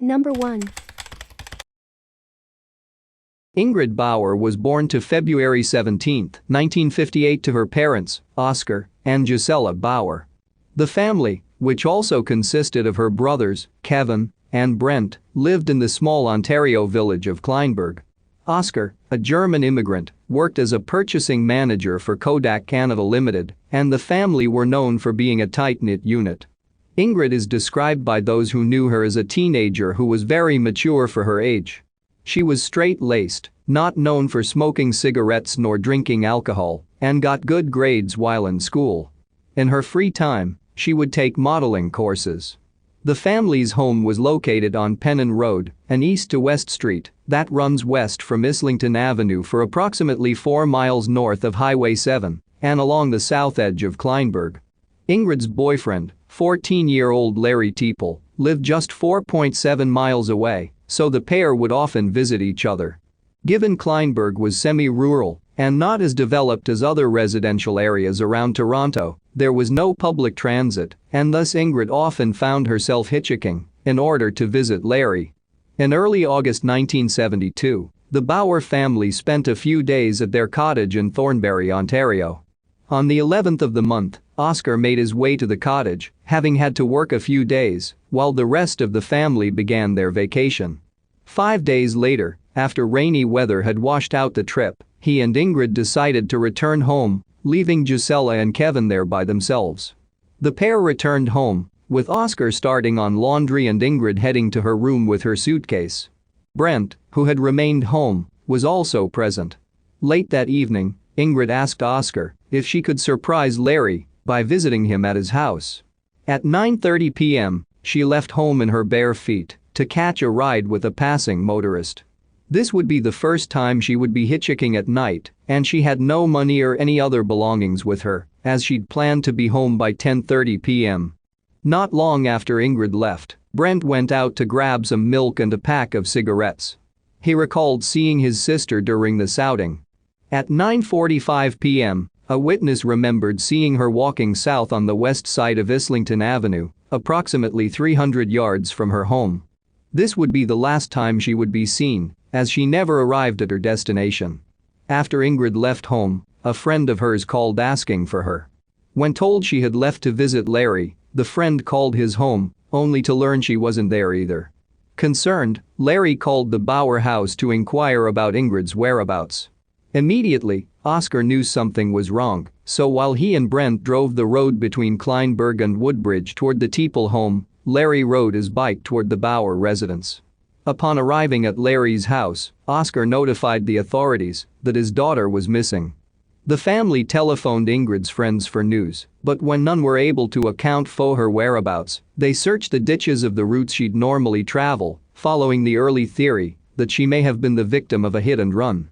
Number 1. Ingrid Bauer was born to February 17, 1958 to her parents, Oscar and Gisela Bauer. The family, which also consisted of her brothers, Kevin and Brent, lived in the small Ontario village of Kleinburg. Oscar, a German immigrant, worked as a purchasing manager for Kodak Canada Limited, and the family were known for being a tight-knit unit. Ingrid is described by those who knew her as a teenager who was very mature for her age. She was straight-laced, not known for smoking cigarettes nor drinking alcohol, and got good grades while in school. In her free time, she would take modeling courses. The family's home was located on Pennon Road, an east-to-west street that runs west from Islington Avenue for approximately 4 miles north of Highway 7 and along the south edge of Kleinburg. Ingrid's boyfriend, 14-year-old Larry Teeple, lived just 4.7 miles away, so the pair would often visit each other. Given Kleinburg was semi-rural and not as developed as other residential areas around Toronto, there was no public transit, and thus Ingrid often found herself hitchhiking in order to visit Larry. In early August 1972, the Bauer family spent a few days at their cottage in Thornbury, Ontario. On the 11th of the month, Oscar made his way to the cottage, having had to work a few days, while the rest of the family began their vacation. 5 days later, after rainy weather had washed out the trip, he and Ingrid decided to return home, leaving Gisela and Kevin there by themselves. The pair returned home, with Oscar starting on laundry and Ingrid heading to her room with her suitcase. Brent, who had remained home, was also present. Late that evening, Ingrid asked Oscar if she could surprise Larry by visiting him at his house. At 9:30 p.m., she left home in her bare feet to catch a ride with a passing motorist. This would be the first time she would be hitchhiking at night, and she had no money or any other belongings with her, as she'd planned to be home by 10:30 p.m. Not long after Ingrid left, Brent went out to grab some milk and a pack of cigarettes. He recalled seeing his sister during this outing. At 9:45 p.m., a witness remembered seeing her walking south on the west side of Islington Avenue, approximately 300 yards from her home. This would be the last time she would be seen, as she never arrived at her destination. After Ingrid left home, a friend of hers called asking for her. When told she had left to visit Larry, the friend called his home, only to learn she wasn't there either. Concerned, Larry called the Bauer house to inquire about Ingrid's whereabouts. Immediately, Oscar knew something was wrong, so while he and Brent drove the road between Kleinburg and Woodbridge toward the Teeple home, Larry rode his bike toward the Bauer residence. Upon arriving at Larry's house, Oscar notified the authorities that his daughter was missing. The family telephoned Ingrid's friends for news, but when none were able to account for her whereabouts, they searched the ditches of the routes she'd normally travel, following the early theory that she may have been the victim of a hit and run.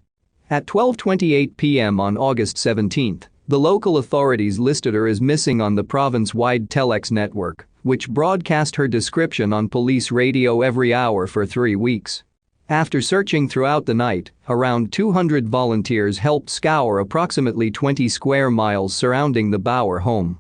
At 12:28 p.m. on August 17, the local authorities listed her as missing on the province-wide telex network, which broadcast her description on police radio every hour for 3 weeks. After searching throughout the night, around 200 volunteers helped scour approximately 20 square miles surrounding the Bauer home.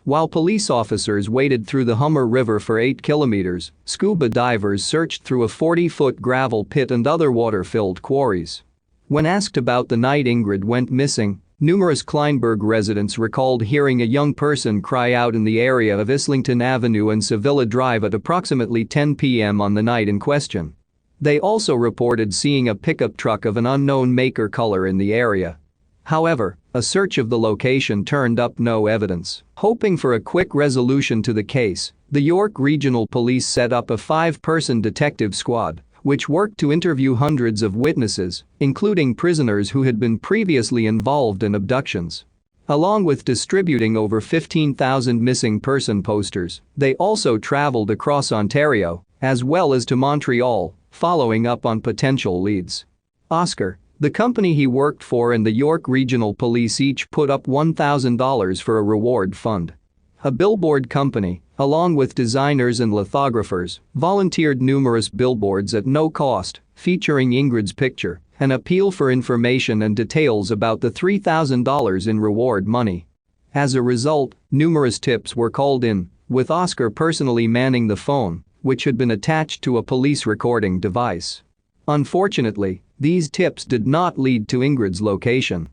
While police officers waded through the Hummer River for 8 kilometers, scuba divers searched through a 40-foot gravel pit and other water-filled quarries. When asked about the night Ingrid went missing, numerous Kleinburg residents recalled hearing a young person cry out in the area of Islington Avenue and Sevilla Drive at approximately 10 p.m. on the night in question. They also reported seeing a pickup truck of an unknown make or color in the area. However, a search of the location turned up no evidence. Hoping for a quick resolution to the case, the York Regional Police set up a 5-person detective squad, which worked to interview hundreds of witnesses, including prisoners who had been previously involved in abductions. Along with distributing over 15,000 missing person posters, they also traveled across Ontario, as well as to Montreal, following up on potential leads. Oscar, the company he worked for and the York Regional Police each put up $1,000 for a reward fund. A billboard company, along with designers and lithographers, volunteered numerous billboards at no cost, featuring Ingrid's picture, an appeal for information and details about the $3,000 in reward money. As a result, numerous tips were called in, with Oscar personally manning the phone, which had been attached to a police recording device. Unfortunately, these tips did not lead to Ingrid's location.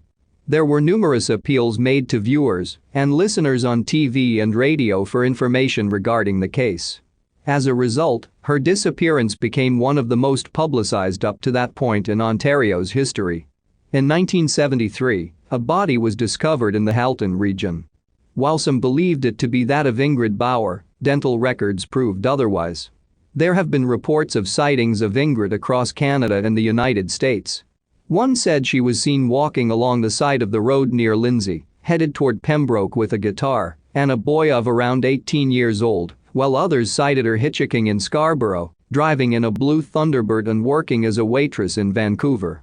There were numerous appeals made to viewers and listeners on TV and radio for information regarding the case. As a result, her disappearance became one of the most publicized up to that point in Ontario's history. In 1973, a body was discovered in the Halton region. While some believed it to be that of Ingrid Bauer, dental records proved otherwise. There have been reports of sightings of Ingrid across Canada and the United States. One said she was seen walking along the side of the road near Lindsay, headed toward Pembroke with a guitar and a boy of around 18 years old, while others cited her hitchhiking in Scarborough, driving in a blue Thunderbird and working as a waitress in Vancouver.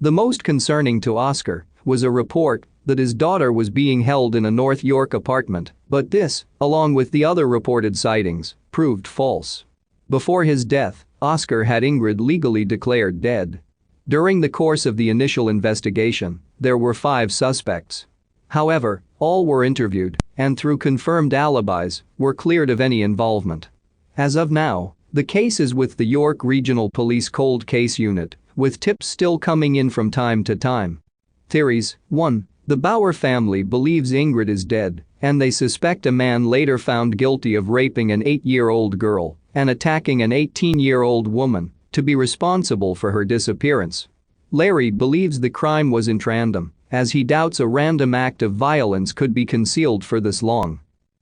The most concerning to Oscar was a report that his daughter was being held in a North York apartment, but this, along with the other reported sightings, proved false. Before his death, Oscar had Ingrid legally declared dead. During the course of the initial investigation, there were 5 suspects. However, all were interviewed and through confirmed alibis were cleared of any involvement. As of now, the case is with the York Regional Police Cold Case Unit, with tips still coming in from time to time. Theories: 1. The Bauer family believes Ingrid is dead, and they suspect a man later found guilty of raping an 8-year-old girl and attacking an 18-year-old woman to be responsible for her disappearance. Larry believes the crime was in tandem, as he doubts a random act of violence could be concealed for this long.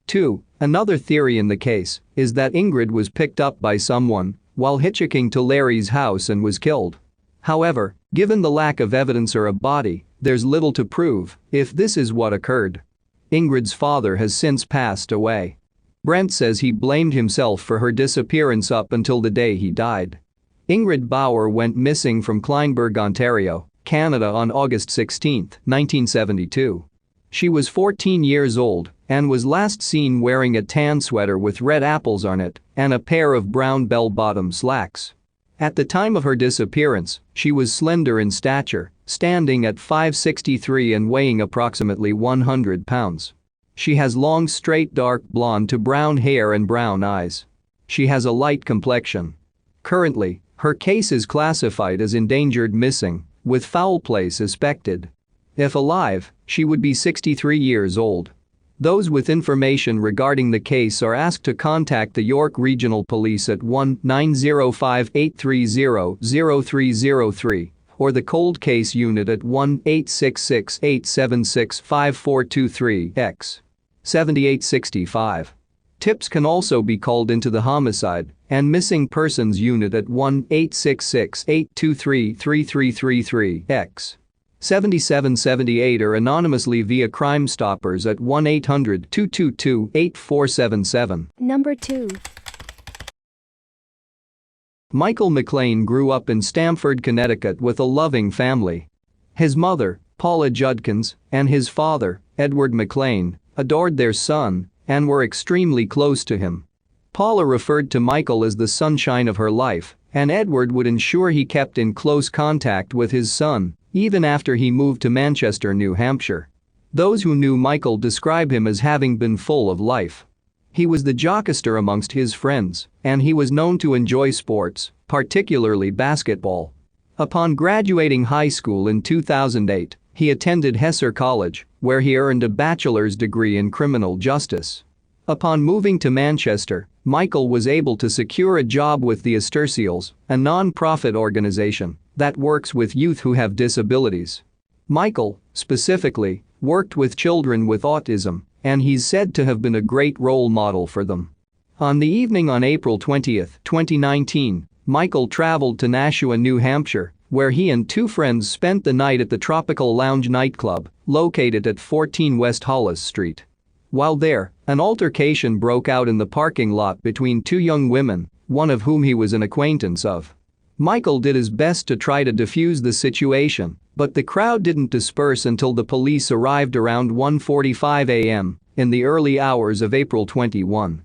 2. Another theory in the case is that Ingrid was picked up by someone while hitchhiking to Larry's house and was killed. However, given the lack of evidence or a body, there's little to prove if this is what occurred. Ingrid's father has since passed away. Brent says he blamed himself for her disappearance up until the day he died. Ingrid Bauer went missing from Kleinburg, Ontario, Canada on August 16, 1972. She was 14 years old and was last seen wearing a tan sweater with red apples on it and a pair of brown bell-bottom slacks. At the time of her disappearance, she was slender in stature, standing at 5'63" and weighing approximately 100 pounds. She has long straight dark blonde to brown hair and brown eyes. She has a light complexion. Currently, her case is classified as endangered missing, with foul play suspected. If alive, she would be 63 years old. Those with information regarding the case are asked to contact the York Regional Police at 1-905-830-0303 or the Cold Case Unit at 1-866-876-5423-X. 7865. Tips can also be called into the Homicide and Missing Persons Unit at 1-866-823-3333-X. 7778 or anonymously via Crime Stoppers at 1-800-222-8477. Number 2. Michael McClain grew up in Stamford, Connecticut with a loving family. His mother, Paula Judkins, and his father, Edward McClain, adored their son and were extremely close to him. Paula referred to Michael as the sunshine of her life, and Edward would ensure he kept in close contact with his son, even after he moved to Manchester, New Hampshire. Those who knew Michael describe him as having been full of life. He was the jokester amongst his friends, and he was known to enjoy sports, particularly basketball. Upon graduating high school in 2008, he attended Hesser College, where he earned a bachelor's degree in criminal justice. Upon moving to Manchester, Michael was able to secure a job with the Esterseals, a non-profit organization that works with youth who have disabilities. Michael, specifically, worked with children with autism, and he's said to have been a great role model for them. On the evening on April 20, 2019, Michael traveled to Nashua, New Hampshire, where he and 2 friends spent the night at the Tropical Lounge nightclub, located at 14 West Hollis Street. While there, an altercation broke out in the parking lot between 2 young women, one of whom he was an acquaintance of. Michael did his best to try to defuse the situation, but the crowd didn't disperse until the police arrived around 1:45 a.m. in the early hours of April 21.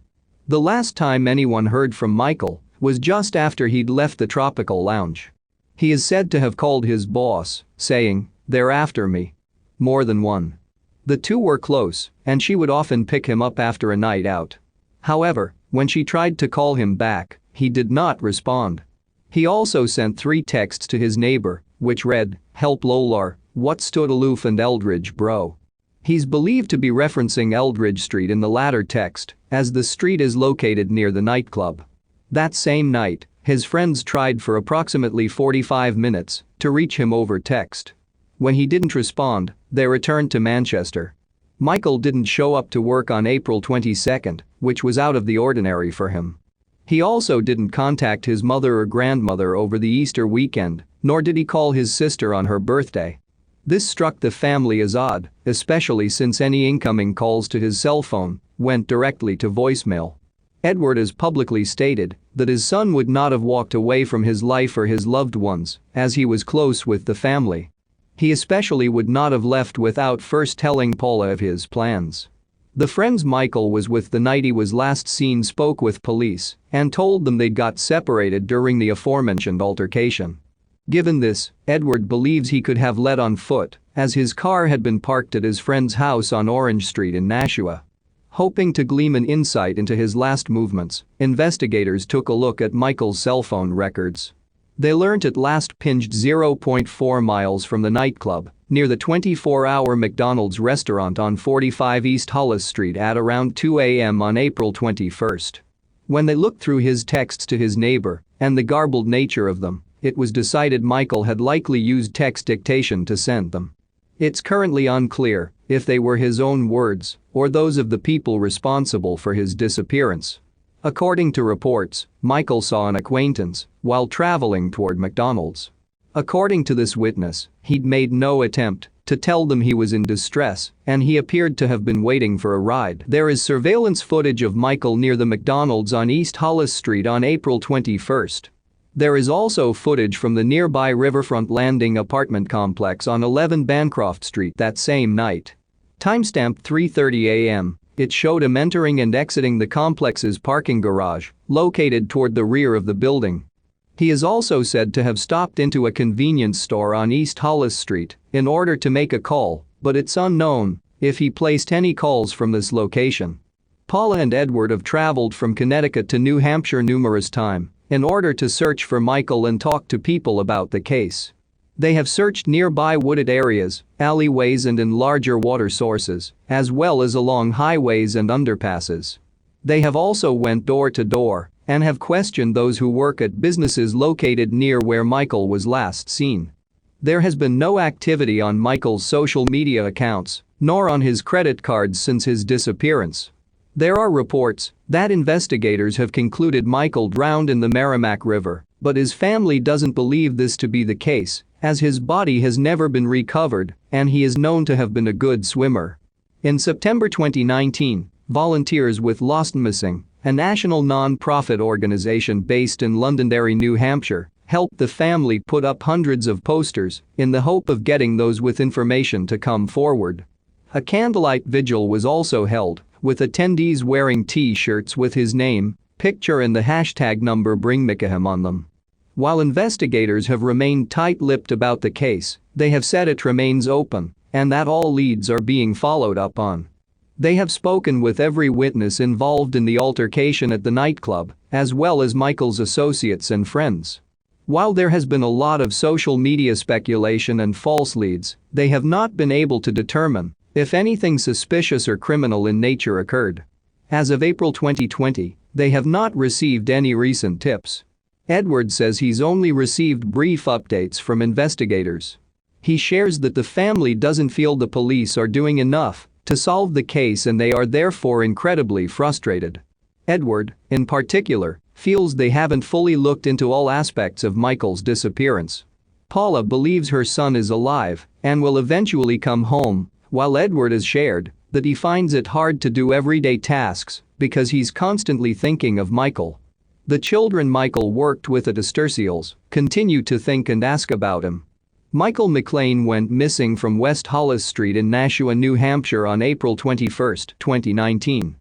The last time anyone heard from Michael was just after he'd left the Tropical Lounge. He is said to have called his boss, saying, "They're after me." More than one. The 2 were close, and she would often pick him up after a night out. However, when she tried to call him back, he did not respond. He also sent 3 texts to his neighbor, which read, "Help Lolar, what stood aloof and Eldridge bro." He's believed to be referencing Eldridge Street in the latter text, as the street is located near the nightclub. That same night, his friends tried for approximately 45 minutes to reach him over text. When he didn't respond, they returned to Manchester. Michael didn't show up to work on April 22, which was out of the ordinary for him. He also didn't contact his mother or grandmother over the Easter weekend, nor did he call his sister on her birthday. This struck the family as odd, especially since any incoming calls to his cell phone went directly to voicemail. Edward has publicly stated that his son would not have walked away from his life or his loved ones, as he was close with the family. He especially would not have left without first telling Paula of his plans. The friends Michael was with the night he was last seen spoke with police and told them they'd got separated during the aforementioned altercation. Given this, Edward believes he could have led on foot, as his car had been parked at his friend's house on Orange Street in Nashua. Hoping to glean an insight into his last movements, investigators took a look at Michael's cell phone records. They learned it last pinged 0.4 miles from the nightclub, near the 24-hour McDonald's restaurant on 45 East Hollis Street at around 2 a.m. on April 21. When they looked through his texts to his neighbor and the garbled nature of them, it was decided Michael had likely used text dictation to send them. It's currently unclear if they were his own words or those of the people responsible for his disappearance. According to reports, Michael saw an acquaintance while traveling toward McDonald's. According to this witness, he'd made no attempt to tell them he was in distress, and he appeared to have been waiting for a ride. There is surveillance footage of Michael near the McDonald's on East Hollis Street on April 21. There is also footage from the nearby Riverfront Landing apartment complex on 11 Bancroft Street that same night. Timestamp 3:30 a.m. It showed him entering and exiting the complex's parking garage, located toward the rear of the building. He is also said to have stopped into a convenience store on East Hollis Street in order to make a call, but it's unknown if he placed any calls from this location. Paula and Edward have traveled from Connecticut to New Hampshire numerous times in order to search for Michael and talk to people about the case. They have searched nearby wooded areas, alleyways and in larger water sources, as well as along highways and underpasses. They have also went door to door and have questioned those who work at businesses located near where Michael was last seen. There has been no activity on Michael's social media accounts, nor on his credit cards since his disappearance. There are reports that investigators have concluded Michael drowned in the Merrimack River, but his family doesn't believe this to be the case, as his body has never been recovered and he is known to have been a good swimmer. In September 2019, volunteers with Lost and Missing, a national non-profit organization based in Londonderry, New Hampshire, helped the family put up hundreds of posters in the hope of getting those with information to come forward. A candlelight vigil was also held, with attendees wearing T-shirts with his name, picture and the hashtag number #BringMichael on them. While investigators have remained tight-lipped about the case, they have said it remains open and that all leads are being followed up on. They have spoken with every witness involved in the altercation at the nightclub, as well as Michael's associates and friends. While there has been a lot of social media speculation and false leads, they have not been able to determine if anything suspicious or criminal in nature occurred. As of April 2020, they have not received any recent tips. Edward says he's only received brief updates from investigators. He shares that the family doesn't feel the police are doing enough to solve the case and they are therefore incredibly frustrated. Edward, in particular, feels they haven't fully looked into all aspects of Michael's disappearance. Paula believes her son is alive and will eventually come home, while Edward has shared that he finds it hard to do everyday tasks because he's constantly thinking of Michael. The children Michael worked with at Esterseals continue to think and ask about him. Michael McClain went missing from West Hollis Street in Nashua, New Hampshire on April 21, 2019.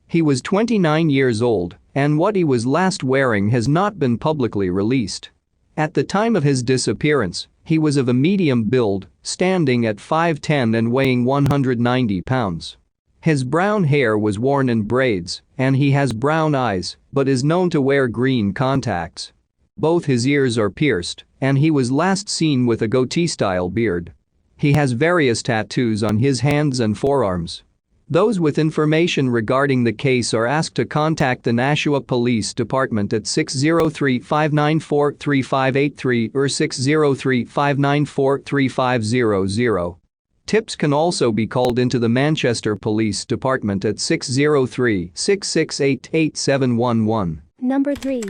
He was 29 years old, and what he was last wearing has not been publicly released. At the time of his disappearance, he was of a medium build, standing at 5'10" and weighing 190 pounds. His brown hair was worn in braids, and he has brown eyes, but is known to wear green contacts. Both his ears are pierced, and he was last seen with a goatee-style beard. He has various tattoos on his hands and forearms. Those with information regarding the case are asked to contact the Nashua Police Department at 603-594-3583 or 603-594-3500. Tips can also be called into the Manchester Police Department at 603-668-8711. Number 3.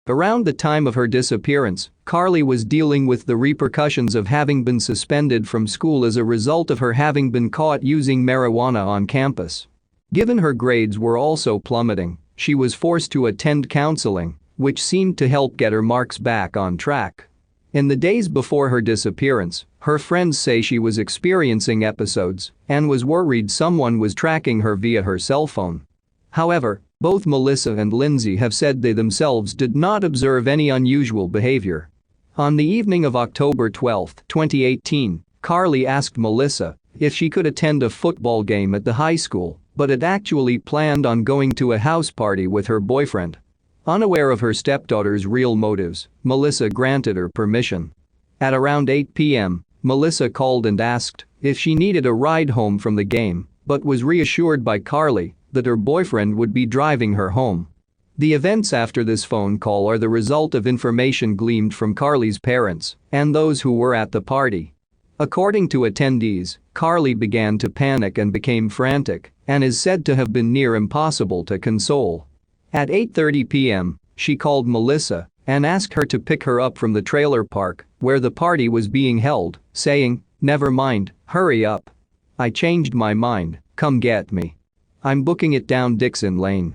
Around the time of her disappearance, Karlie was dealing with the repercussions of having been suspended from school as a result of her having been caught using marijuana on campus. Given her grades were also plummeting, she was forced to attend counseling, which seemed to help get her marks back on track. In the days before her disappearance, her friends say she was experiencing episodes and was worried someone was tracking her via her cell phone. However, both Melissa and Lindsay have said they themselves did not observe any unusual behavior. On the evening of October 12, 2018, Karlie asked Melissa if she could attend a football game at the high school, but had actually planned on going to a house party with her boyfriend. Unaware of her stepdaughter's real motives, Melissa granted her permission. At around 8 p.m., Melissa called and asked if she needed a ride home from the game, but was reassured by Karlie that her boyfriend would be driving her home. The events after this phone call are the result of information gleaned from Karlie's parents and those who were at the party. According to attendees, Karlie began to panic and became frantic and is said to have been near impossible to console. At 8:30 p.m., she called Melissa and asked her to pick her up from the trailer park where the party was being held, saying, "Never mind, hurry up. I changed my mind, come get me. I'm booking it down Dixon Lane.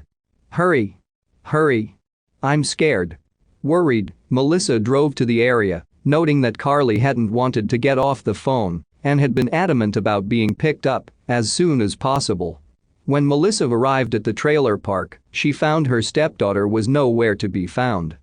Hurry. Hurry. I'm scared." Worried, Melissa drove to the area, noting that Karlie hadn't wanted to get off the phone and had been adamant about being picked up as soon as possible. When Melissa arrived at the trailer park, she found her stepdaughter was nowhere to be found.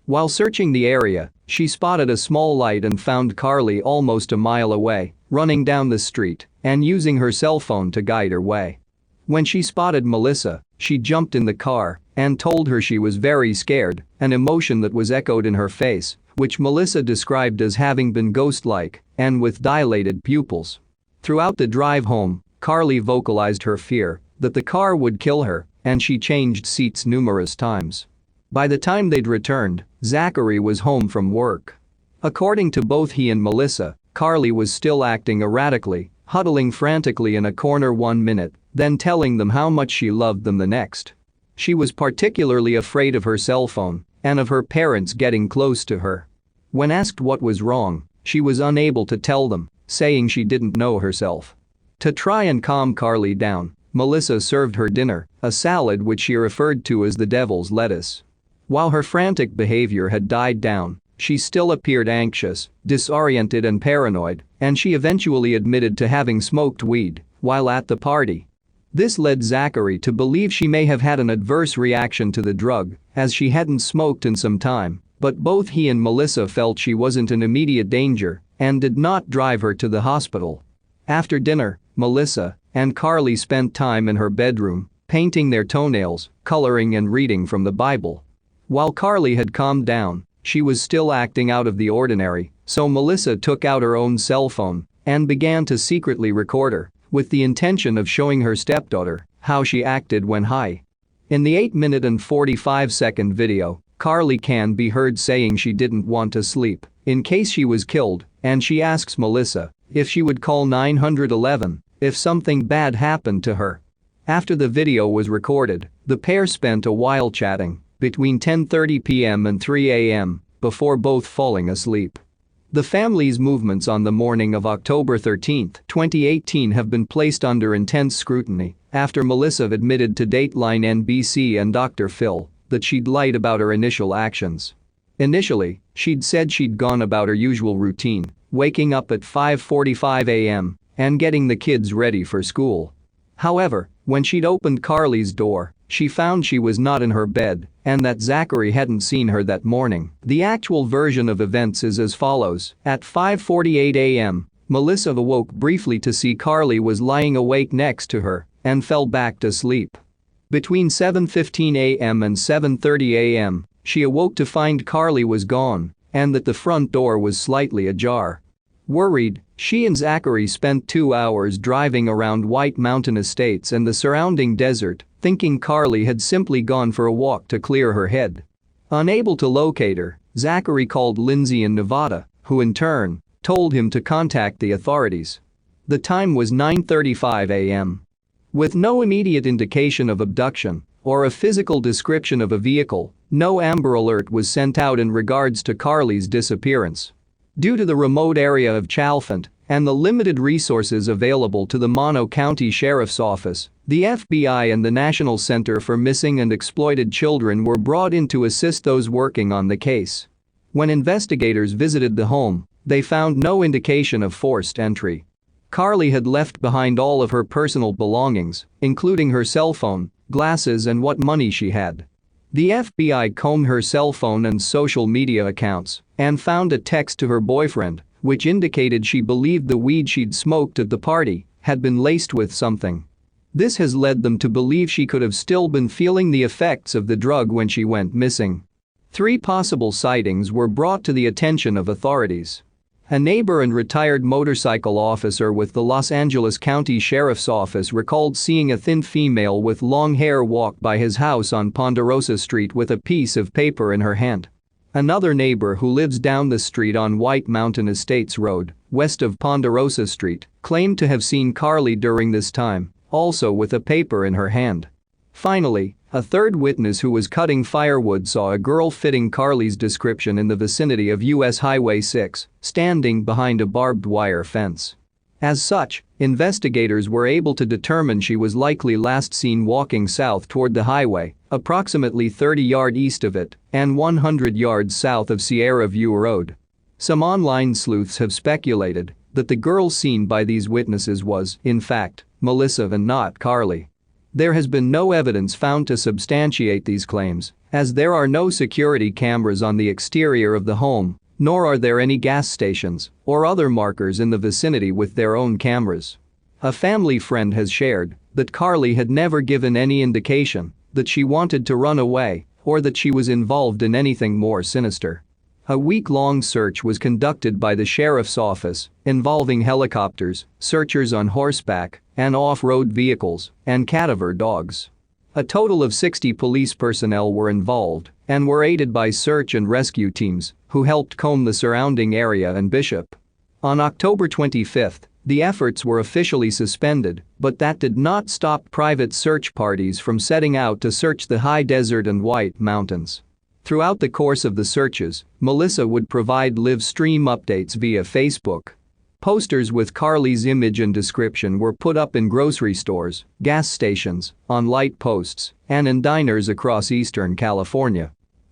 While searching the area, she spotted a small light and found Karlie almost a mile away, running down the street and using her cell phone to guide her way. When she spotted Melissa, she jumped in the car and told her she was very scared, an emotion that was echoed in her face, which Melissa described as having been ghost-like and with dilated pupils. Throughout the drive home, Karlie vocalized her fear that the car would kill her, and she changed seats numerous times. By the time they'd returned, Zachary was home from work. According to both he and Melissa, Karlie was still acting erratically, huddling frantically in a corner 1 minute, then telling them how much she loved them the next. She was particularly afraid of her cell phone and of her parents getting close to her. When asked what was wrong, she was unable to tell them, saying she didn't know herself. To try and calm Karlie down, Melissa served her dinner, a salad which she referred to as the devil's lettuce. While her frantic behavior had died down, she still appeared anxious, disoriented and paranoid, and she eventually admitted to having smoked weed while at the party. This led Zachary to believe she may have had an adverse reaction to the drug, as she hadn't smoked in some time, but both he and Melissa felt she wasn't in immediate danger and did not drive her to the hospital. After dinner, Melissa and Karlie spent time in her bedroom, painting their toenails, coloring and reading from the Bible. While Karlie had calmed down, she was still acting out of the ordinary, so Melissa took out her own cell phone and began to secretly record her, with the intention of showing her stepdaughter how she acted when high. In the 8-minute and 45-second video, Karlie can be heard saying she didn't want to sleep in case she was killed, and she asks Melissa if she would call 911 if something bad happened to her. After the video was recorded, the pair spent a while chatting between 10:30 p.m. and 3 a.m. before both falling asleep. The family's movements on the morning of October 13, 2018 have been placed under intense scrutiny after Melissa admitted to Dateline NBC and Dr. Phil that she'd lied about her initial actions. Initially, she'd said she'd gone about her usual routine, waking up at 5:45 a.m. and getting the kids ready for school. However, when she'd opened Karlie's door, she found she was not in her bed and that Zachary hadn't seen her that morning. The actual version of events is as follows. At 5:48 a.m., Melissa awoke briefly to see Karlie was lying awake next to her and fell back to sleep. Between 7:15 a.m. and 7:30 a.m., she awoke to find Karlie was gone and that the front door was slightly ajar. Worried, she and Zachary spent 2 hours driving around White Mountain Estates and the surrounding desert, thinking Karlie had simply gone for a walk to clear her head. Unable to locate her, Zachary called Lindsay in Nevada, who in turn told him to contact the authorities. The time was 9:35 a.m. With no immediate indication of abduction or a physical description of a vehicle, no Amber Alert was sent out in regards to Karlie's disappearance. Due to the remote area of Chalfant and the limited resources available to the Mono County Sheriff's Office, the FBI and the National Center for Missing and Exploited Children were brought in to assist those working on the case. When investigators visited the home, they found no indication of forced entry. Karlie had left behind all of her personal belongings, including her cell phone, glasses and what money she had. The FBI combed her cell phone and social media accounts and found a text to her boyfriend, which indicated she believed the weed she'd smoked at the party had been laced with something. This has led them to believe she could have still been feeling the effects of the drug when she went missing. 3 possible sightings were brought to the attention of authorities. A neighbor and retired motorcycle officer with the Los Angeles County Sheriff's Office recalled seeing a thin female with long hair walk by his house on Ponderosa Street with a piece of paper in her hand. Another neighbor who lives down the street on White Mountain Estates Road, west of Ponderosa Street, claimed to have seen Karlie during this time, also with a paper in her hand. Finally, a third witness who was cutting firewood saw a girl fitting Karlie's description in the vicinity of US Highway 6, standing behind a barbed wire fence. As such, investigators were able to determine she was likely last seen walking south toward the highway, approximately 30 yards east of it and 100 yards south of Sierra View Road. Some online sleuths have speculated that the girl seen by these witnesses was, in fact, Melissa and not Karlie. There has been no evidence found to substantiate these claims, as there are no security cameras on the exterior of the home, nor are there any gas stations or other markers in the vicinity with their own cameras. A family friend has shared that Karlie had never given any indication that she wanted to run away or that she was involved in anything more sinister. A week-long search was conducted by the sheriff's office, involving helicopters, searchers on horseback and off-road vehicles, and cadaver dogs. A total of 60 police personnel were involved and were aided by search and rescue teams who helped comb the surrounding area and Bishop. On October 25, the efforts were officially suspended, but that did not stop private search parties from setting out to search the high desert and White Mountains. Throughout the course of the searches, Melissa would provide live stream updates via Facebook. Posters with Karlie's image and description were put up in grocery stores, gas stations, on light posts, and in diners across Eastern California.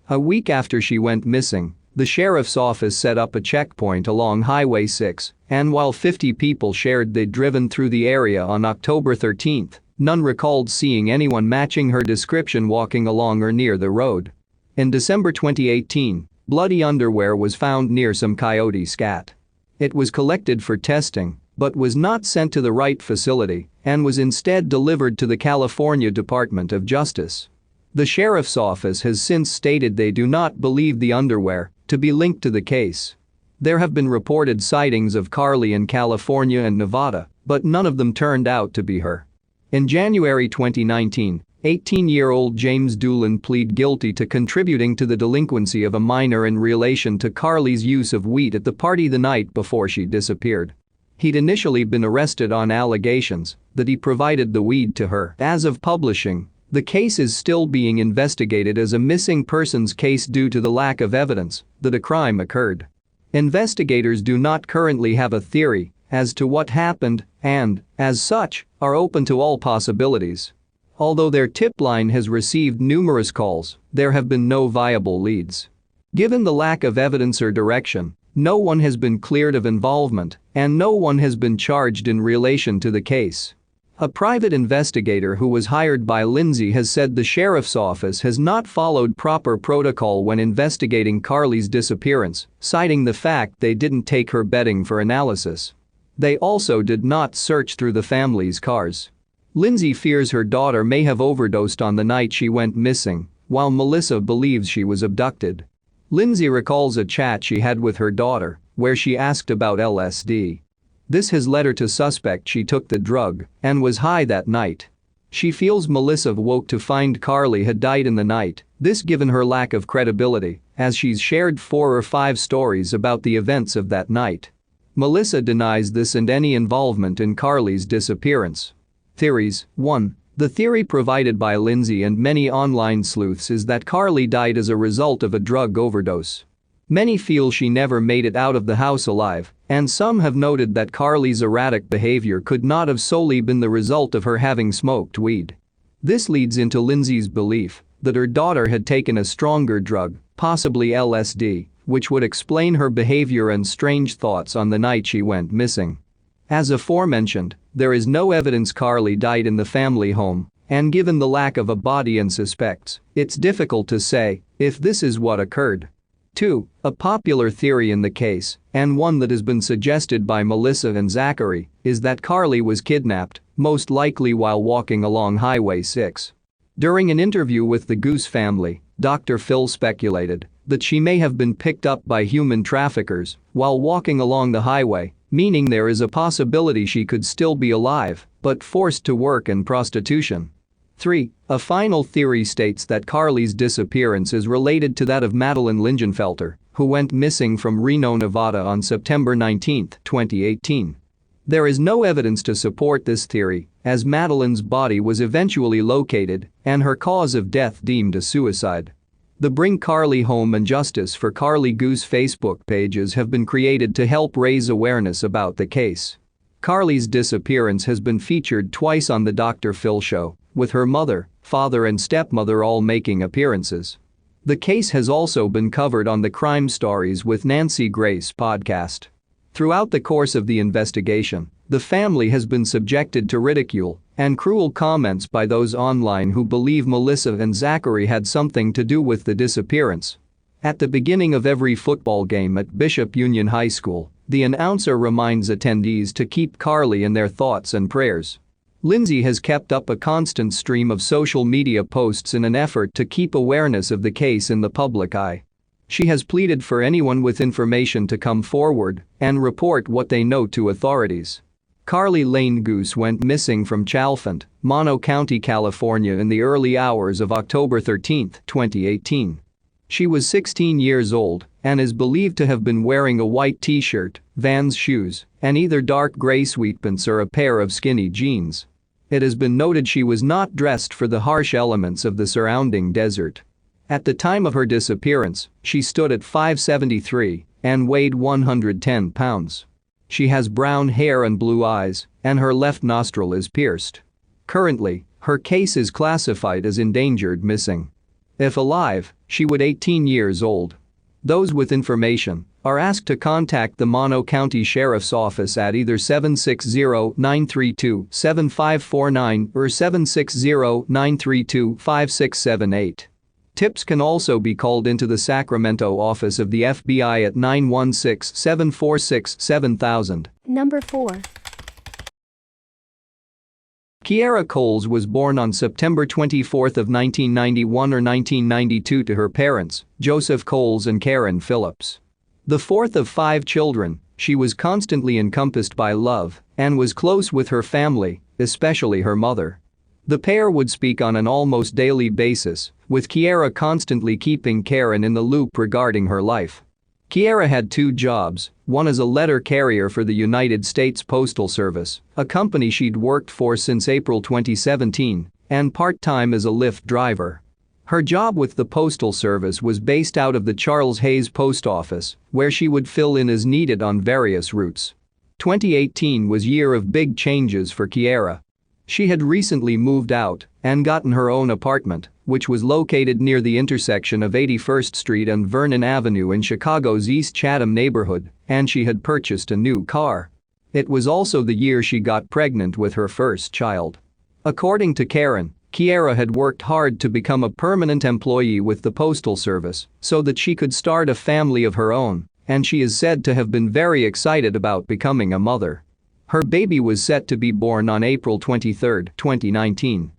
A week after she went missing, the sheriff's office set up a checkpoint along Highway 6, and while 50 people shared they'd driven through the area on October 13, none recalled seeing anyone matching her description walking along or near the road. In December 2018, bloody underwear was found near some coyote scat. It was collected for testing, but was not sent to the right facility and was instead delivered to the California Department of Justice. The sheriff's office has since stated they do not believe the underwear to be linked to the case. There have been reported sightings of Karlie in California and Nevada, but none of them turned out to be her. In January 2019, 18-year-old James Doolin pleaded guilty to contributing to the delinquency of a minor in relation to Karlie's use of weed at the party the night before she disappeared. He'd initially been arrested on allegations that he provided the weed to her. As of publishing, the case is still being investigated as a missing persons case due to the lack of evidence that a crime occurred. Investigators do not currently have a theory as to what happened and, as such, are open to all possibilities. Although their tip line has received numerous calls, there have been no viable leads. Given the lack of evidence or direction, no one has been cleared of involvement and no one has been charged in relation to the case. A private investigator who was hired by Lindsay has said the sheriff's office has not followed proper protocol when investigating Karlie's disappearance, citing the fact they didn't take her bedding for analysis. They also did not search through the family's cars. Lindsay fears her daughter may have overdosed on the night she went missing, while Melissa believes she was abducted. Lindsay recalls a chat she had with her daughter, where she asked about LSD. This has led her to suspect she took the drug and was high that night. She feels Melissa woke to find Karlie had died in the night, this given her lack of credibility, as she's shared 4 or 5 stories about the events of that night. Melissa denies this and any involvement in Karlie's disappearance. Theories. 1. The theory provided by Lindsay and many online sleuths is that Karlie died as a result of a drug overdose. Many feel she never made it out of the house alive, and some have noted that Karlie's erratic behavior could not have solely been the result of her having smoked weed. This leads into Lindsay's belief that her daughter had taken a stronger drug, possibly LSD, which would explain her behavior and strange thoughts on the night she went missing. As aforementioned, there is no evidence Karlie died in the family home, and given the lack of a body and suspects, it's difficult to say if this is what occurred. 2. A popular theory in the case, and one that has been suggested by Melissa and Zachary, is that Karlie was kidnapped, most likely while walking along Highway 6. During an interview with the Guse family, Dr. Phil speculated that she may have been picked up by human traffickers while walking along the highway, meaning there is a possibility she could still be alive, but forced to work in prostitution. 3. A final theory states that Karlie's disappearance is related to that of Madeline Lingenfelter, who went missing from Reno, Nevada on September 19, 2018. There is no evidence to support this theory, as Madeline's body was eventually located and her cause of death deemed a suicide. The Bring Karlie Home and Justice for Karlie Guse Facebook pages have been created to help raise awareness about the case. Karlie's disappearance has been featured twice on the Dr. Phil show, with her mother, father and stepmother all making appearances. The case has also been covered on the Crime Stories with Nancy Grace podcast. Throughout the course of the investigation, the family has been subjected to ridicule and cruel comments by those online who believe Melissa and Zachary had something to do with the disappearance. At the beginning of every football game at Bishop Union High School, the announcer reminds attendees to keep Karlie in their thoughts and prayers. Lindsay has kept up a constant stream of social media posts in an effort to keep awareness of the case in the public eye. She has pleaded for anyone with information to come forward and report what they know to authorities. Karlie Lane Guse went missing from Chalfant, Mono County, California in the early hours of October 13, 2018. She was 16 years old and is believed to have been wearing a white t-shirt, Vans shoes, and either dark gray sweatpants or a pair of skinny jeans. It has been noted she was not dressed for the harsh elements of the surrounding desert. At the time of her disappearance, she stood at 5'73" and weighed 110 pounds. She has brown hair and blue eyes, and her left nostril is pierced. Currently, her case is classified as endangered missing. If alive, she would be 18 years old. Those with information are asked to contact the Mono County Sheriff's Office at either 760-932-7549 or 760-932-5678. Tips can also be called into the Sacramento office of the FBI at 916-746-7000. Number 4. Kierra Coles was born on September 24 of 1991 or 1992 to her parents, Joseph Coles and Karen Phillips. The fourth of 5 children, she was constantly encompassed by love and was close with her family, especially her mother. The pair would speak on an almost daily basis, with Kierra constantly keeping Karen in the loop regarding her life. Kierra had 2 jobs, one as a letter carrier for the United States Postal Service, a company she'd worked for since April 2017, and part-time as a Lyft driver. Her job with the Postal Service was based out of the Charles Hayes Post Office, where she would fill in as needed on various routes. 2018 was year of big changes for Kierra. She had recently moved out and gotten her own apartment, which was located near the intersection of 81st Street and Vernon Avenue in Chicago's East Chatham neighborhood, and she had purchased a new car. It was also the year she got pregnant with her first child. According to Karen, Kierra had worked hard to become a permanent employee with the Postal Service so that she could start a family of her own, and she is said to have been very excited about becoming a mother. Her baby was set to be born on April 23, 2019.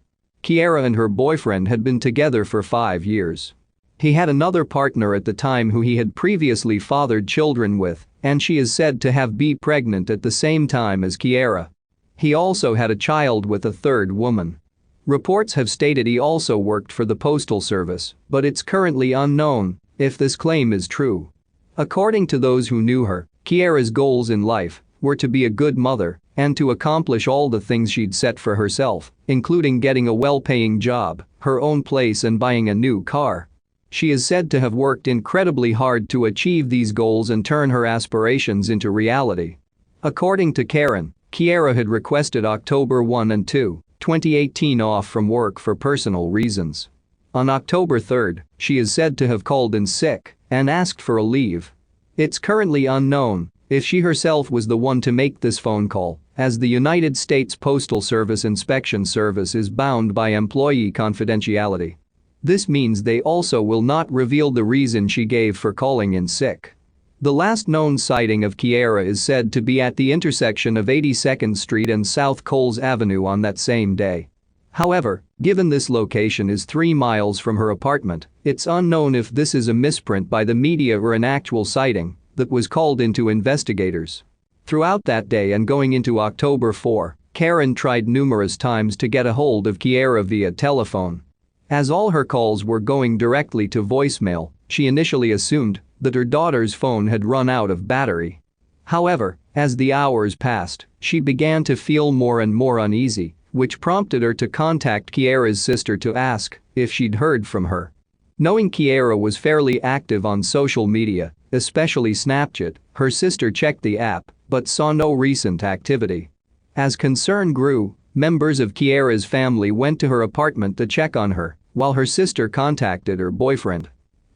Kierra and her boyfriend had been together for 5 years. He had another partner at the time who he had previously fathered children with, and she is said to have been pregnant at the same time as Kierra. He also had a child with a third woman. Reports have stated he also worked for the Postal Service, but it's currently unknown if this claim is true. According to those who knew her, Kierra's goals in life were to be a good mother and to accomplish all the things she'd set for herself, including getting a well-paying job, her own place and buying a new car. She is said to have worked incredibly hard to achieve these goals and turn her aspirations into reality. According to Karen, Kierra had requested October 1 and 2, 2018 off from work for personal reasons. On October 3, she is said to have called in sick and asked for a leave. It's currently unknown if she herself was the one to make this phone call, as the United States Postal Service Inspection Service is bound by employee confidentiality. This means they also will not reveal the reason she gave for calling in sick. The last known sighting of Kierra is said to be at the intersection of 82nd Street and South Coles Avenue on that same day. However, given this location is 3 miles from her apartment, it's unknown if this is a misprint by the media or an actual sighting that was called into investigators. Throughout that day and going into October 4, Karen tried numerous times to get a hold of Kierra via telephone. As all her calls were going directly to voicemail, she initially assumed that her daughter's phone had run out of battery. However, as the hours passed, she began to feel more and more uneasy, which prompted her to contact Kierra's sister to ask if she'd heard from her. Knowing Kierra was fairly active on social media, especially Snapchat, her sister checked the app but saw no recent activity. As concern grew, members of Kierra's family went to her apartment to check on her, while her sister contacted her boyfriend.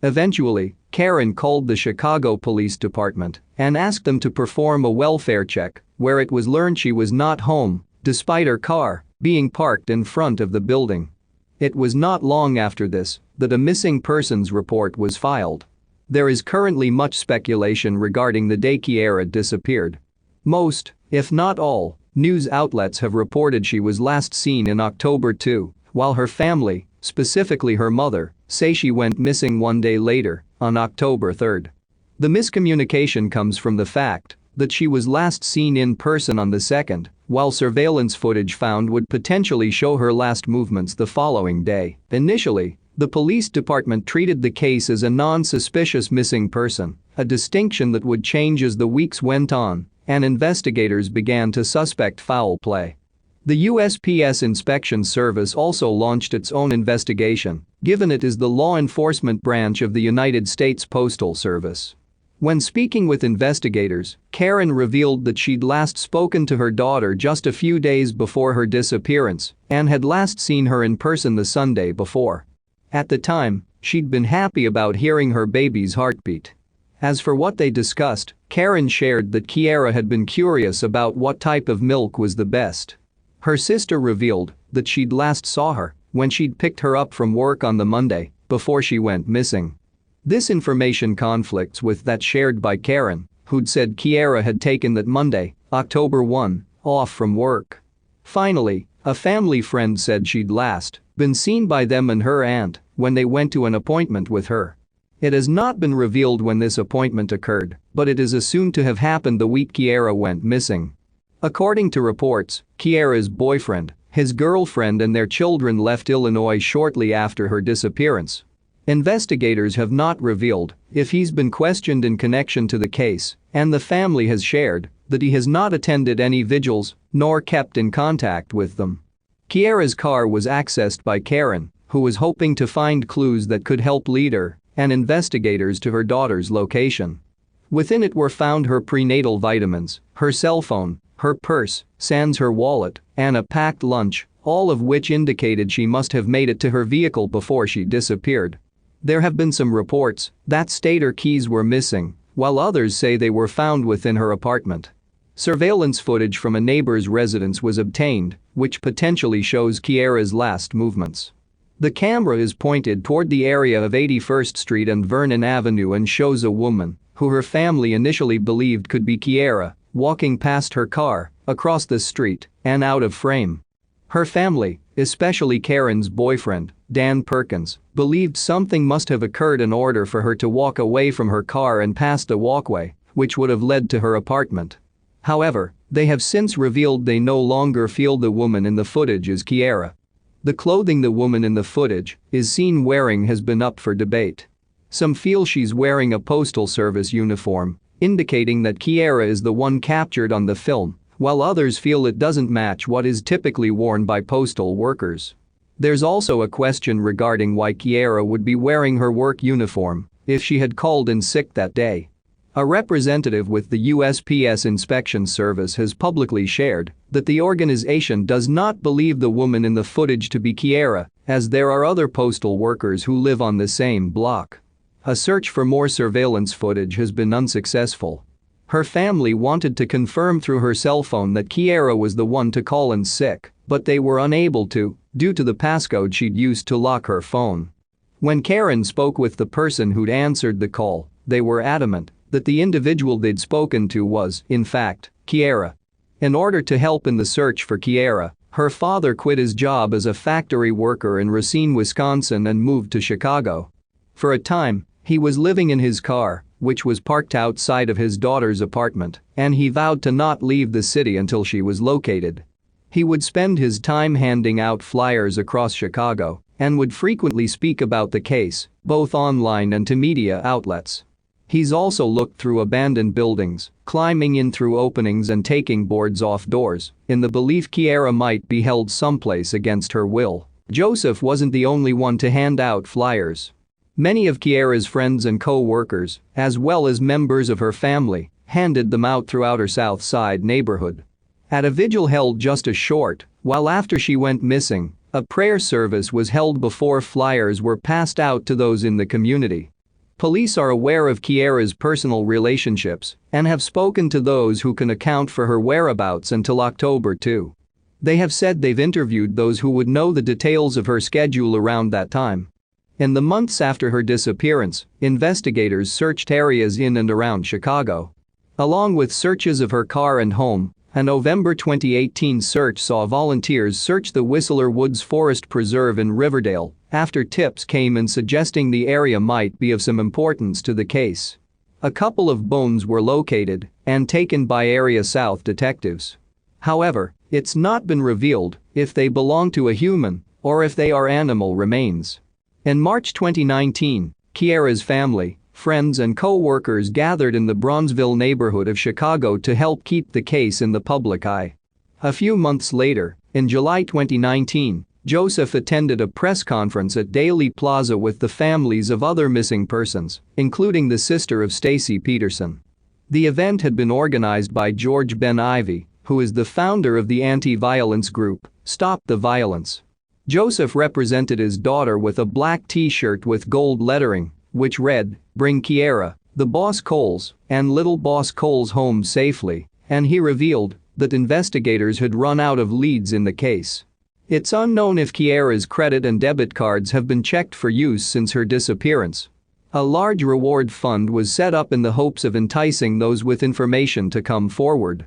Eventually, Karen called the Chicago Police Department and asked them to perform a welfare check, where it was learned she was not home, despite her car being parked in front of the building. It was not long after this that a missing persons report was filed. There is currently much speculation regarding the day Kierra disappeared. Most, if not all, news outlets have reported she was last seen in October 2, while her family, specifically her mother, say she went missing 1 day later, on October 3. The miscommunication comes from the fact that she was last seen in person on the 2nd, while surveillance footage found would potentially show her last movements the following day. Initially, the police department treated the case as a non-suspicious missing person, a distinction that would change as the weeks went on and investigators began to suspect foul play. The USPS Inspection Service also launched its own investigation, given it is the law enforcement branch of the United States Postal Service. When speaking with investigators, Karen revealed that she'd last spoken to her daughter just a few days before her disappearance and had last seen her in person the Sunday before. At the time, she'd been happy about hearing her baby's heartbeat. As for what they discussed, Karen shared that Kierra had been curious about what type of milk was the best. Her sister revealed that she'd last saw her when she'd picked her up from work on the Monday before she went missing. This information conflicts with that shared by Karen, who'd said Kierra had taken that Monday, October 1, off from work. Finally, a family friend said she'd last been seen by them and her aunt when they went to an appointment with her. It has not been revealed when this appointment occurred, but it is assumed to have happened the week Kierra went missing. According to reports, Kierra's boyfriend, his girlfriend and their children left Illinois shortly after her disappearance. Investigators have not revealed if he's been questioned in connection to the case, and the family has shared that he has not attended any vigils nor kept in contact with them. Kierra's car was accessed by Karen, who was hoping to find clues that could help lead her and investigators to her daughter's location. Within it were found her prenatal vitamins, her cell phone, her purse, sans her wallet, and a packed lunch, all of which indicated she must have made it to her vehicle before she disappeared. There have been some reports that state her keys were missing, while others say they were found within her apartment. Surveillance footage from a neighbor's residence was obtained, which potentially shows Kierra's last movements. The camera is pointed toward the area of 81st Street and Vernon Avenue and shows a woman, who her family initially believed could be Kierra, walking past her car, across the street, and out of frame. Her family, especially Karen's boyfriend, Dan Perkins, believed something must have occurred in order for her to walk away from her car and past the walkway, which would have led to her apartment. However, they have since revealed they no longer feel the woman in the footage is Kierra. The clothing the woman in the footage is seen wearing has been up for debate. Some feel she's wearing a postal service uniform, indicating that Kierra is the one captured on the film, while others feel it doesn't match what is typically worn by postal workers. There's also a question regarding why Kierra would be wearing her work uniform if she had called in sick that day. A representative with the USPS Inspection Service has publicly shared that the organization does not believe the woman in the footage to be Kierra, as there are other postal workers who live on the same block. A search for more surveillance footage has been unsuccessful. Her family wanted to confirm through her cell phone that Kierra was the one to call in sick, but they were unable to, due to the passcode she'd used to lock her phone. When Karen spoke with the person who'd answered the call, they were adamant that the individual they'd spoken to was, in fact, Kierra. In order to help in the search for Kierra, her father quit his job as a factory worker in Racine, Wisconsin and moved to Chicago. For a time, he was living in his car, which was parked outside of his daughter's apartment, and he vowed to not leave the city until she was located. He would spend his time handing out flyers across Chicago and would frequently speak about the case, both online and to media outlets. He's also looked through abandoned buildings, climbing in through openings and taking boards off doors, in the belief Kierra might be held someplace against her will. Joseph wasn't the only one to hand out flyers. Many of Kierra's friends and co-workers, as well as members of her family, handed them out throughout her South Side neighborhood. At a vigil held just a short while after she went missing, a prayer service was held before flyers were passed out to those in the community. Police are aware of Kierra's personal relationships and have spoken to those who can account for her whereabouts until October 2. They have said they've interviewed those who would know the details of her schedule around that time. In the months after her disappearance, investigators searched areas in and around Chicago. Along with searches of her car and home, a November 2018 search saw volunteers search the Whistler Woods Forest Preserve in Riverdale after tips came in suggesting the area might be of some importance to the case. A couple of bones were located and taken by Area South detectives. However, it's not been revealed if they belong to a human or if they are animal remains. In March 2019, Kierra's family, friends and co-workers gathered in the Bronzeville neighborhood of Chicago to help keep the case in the public eye. A few months later, in July 2019, Joseph attended a press conference at Daley Plaza with the families of other missing persons, including the sister of Stacy Peterson. The event had been organized by George Ben Ivy, who is the founder of the anti-violence group, Stop the Violence. Joseph represented his daughter with a black t-shirt with gold lettering, which read, "Bring Kierra, the Boss Coles, and Little Boss Coles home safely," and he revealed that investigators had run out of leads in the case. It's unknown if Kierra's credit and debit cards have been checked for use since her disappearance. A large reward fund was set up in the hopes of enticing those with information to come forward.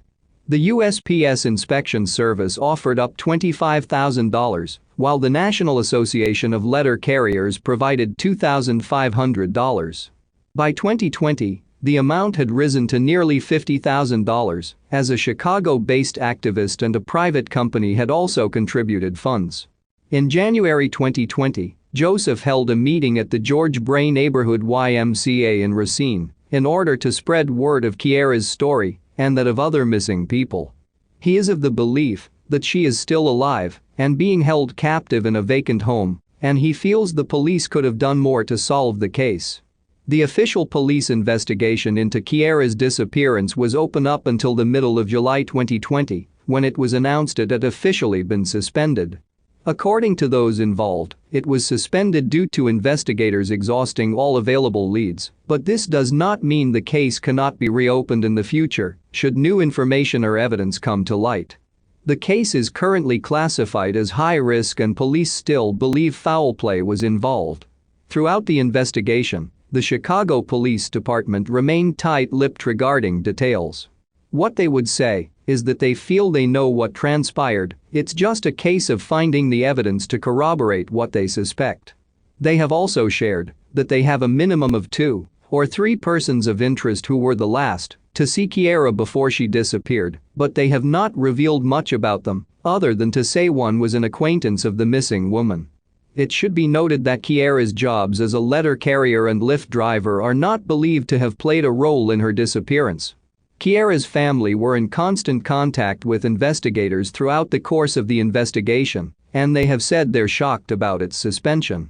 The USPS Inspection Service offered up $25,000, while the National Association of Letter Carriers provided $2,500. By 2020, the amount had risen to nearly $50,000, as a Chicago-based activist and a private company had also contributed funds. In January 2020, Joseph held a meeting at the George Bray Neighborhood YMCA in Racine in order to spread word of Kierra's story and that of other missing people. He is of the belief that she is still alive and being held captive in a vacant home, and he feels the police could have done more to solve the case. The official police investigation into Kierra's disappearance was open up until the middle of July 2020, when it was announced it had officially been suspended. According to those involved, it was suspended due to investigators exhausting all available leads, but this does not mean the case cannot be reopened in the future should new information or evidence come to light. The case is currently classified as high risk and police still believe foul play was involved. Throughout the investigation, the Chicago Police Department remained tight-lipped regarding details. What they would say is that they feel they know what transpired, it's just a case of finding the evidence to corroborate what they suspect. They have also shared that they have a minimum of 2 or 3 persons of interest who were the last to see Kierra before she disappeared, but they have not revealed much about them, other than to say one was an acquaintance of the missing woman. It should be noted that Kierra's jobs as a letter carrier and Lyft driver are not believed to have played a role in her disappearance. Kierra's family were in constant contact with investigators throughout the course of the investigation, and they have said they're shocked about its suspension.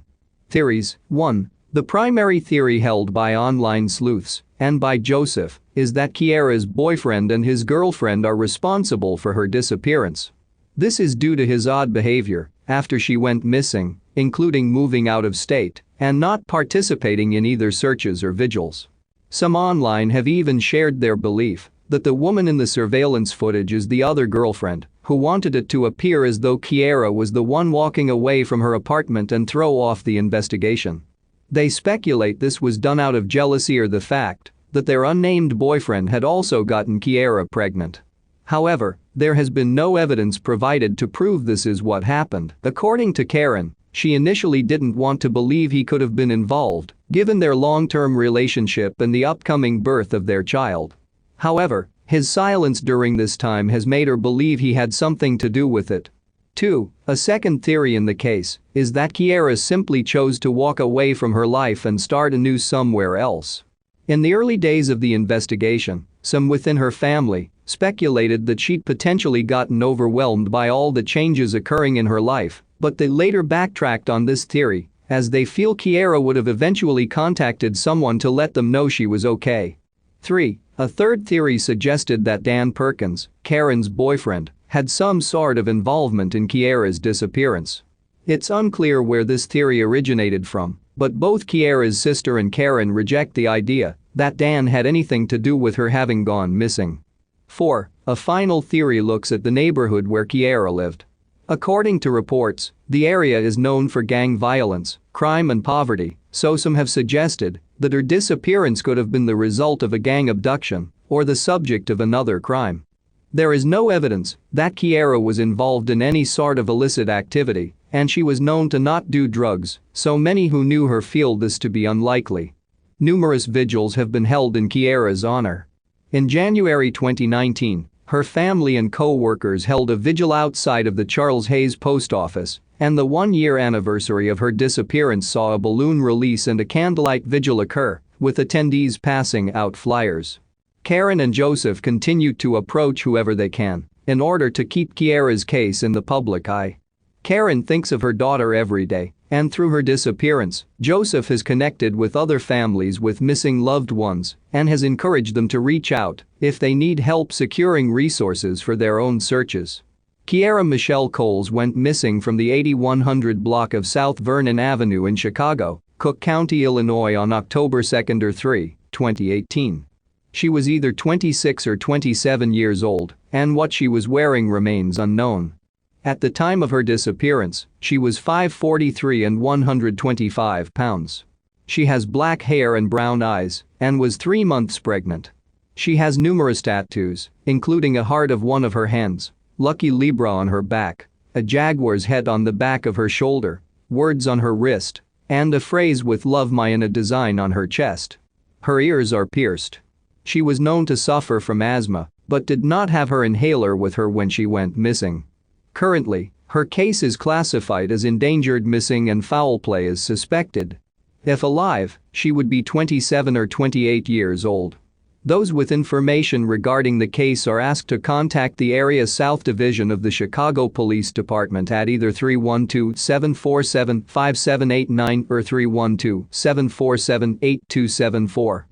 Theories. 1. The primary theory held by online sleuths and by Joseph is that Kierra's boyfriend and his girlfriend are responsible for her disappearance. This is due to his odd behavior after she went missing, including moving out of state and not participating in either searches or vigils. Some online have even shared their belief that the woman in the surveillance footage is the other girlfriend who wanted it to appear as though Kierra was the one walking away from her apartment and throw off the investigation. They speculate this was done out of jealousy or the fact that their unnamed boyfriend had also gotten Kierra pregnant. However, there has been no evidence provided to prove this is what happened. According to Karen, she initially didn't want to believe he could have been involved, given their long-term relationship and the upcoming birth of their child. However, his silence during this time has made her believe he had something to do with it. 2. A second theory in the case is that Kierra simply chose to walk away from her life and start anew somewhere else. In the early days of the investigation, some within her family speculated that she'd potentially gotten overwhelmed by all the changes occurring in her life, but they later backtracked on this theory, as they feel Kierra would have eventually contacted someone to let them know she was okay. 3. A third theory suggested that Dan Perkins, Karen's boyfriend, had some sort of involvement in Kierra's disappearance. It's unclear where this theory originated from, but both Kierra's sister and Karen reject the idea that Dan had anything to do with her having gone missing. 4. A final theory looks at the neighborhood where Kierra lived. According to reports, the area is known for gang violence, crime and poverty, so some have suggested that her disappearance could have been the result of a gang abduction or the subject of another crime. There is no evidence that Kierra was involved in any sort of illicit activity, and she was known to not do drugs, so many who knew her feel this to be unlikely. Numerous vigils have been held in Kierra's honor. In January 2019, her family and co-workers held a vigil outside of the Charles Hayes post office, and the one-year anniversary of her disappearance saw a balloon release and a candlelight vigil occur, with attendees passing out flyers. Karen and Joseph continued to approach whoever they can in order to keep Kierra's case in the public eye. Karen thinks of her daughter every day, and through her disappearance, Joseph has connected with other families with missing loved ones and has encouraged them to reach out if they need help securing resources for their own searches. Kierra Michelle Coles went missing from the 8100 block of South Vernon Avenue in Chicago, Cook County, Illinois on October 2 or 3, 2018. She was either 26 or 27 years old, and what she was wearing remains unknown. At the time of her disappearance, she was 5'43" and 125 pounds. She has black hair and brown eyes and was 3 months pregnant. She has numerous tattoos, including a heart of one of her hands, Lucky Libra on her back, a jaguar's head on the back of her shoulder, words on her wrist, and a phrase with "Love My" in a design on her chest. Her ears are pierced. She was known to suffer from asthma, but did not have her inhaler with her when she went missing. Currently, her case is classified as endangered missing and foul play is suspected. If alive, she would be 27 or 28 years old. Those with information regarding the case are asked to contact the Area South Division of the Chicago Police Department at either 312-747-5789 or 312-747-8274.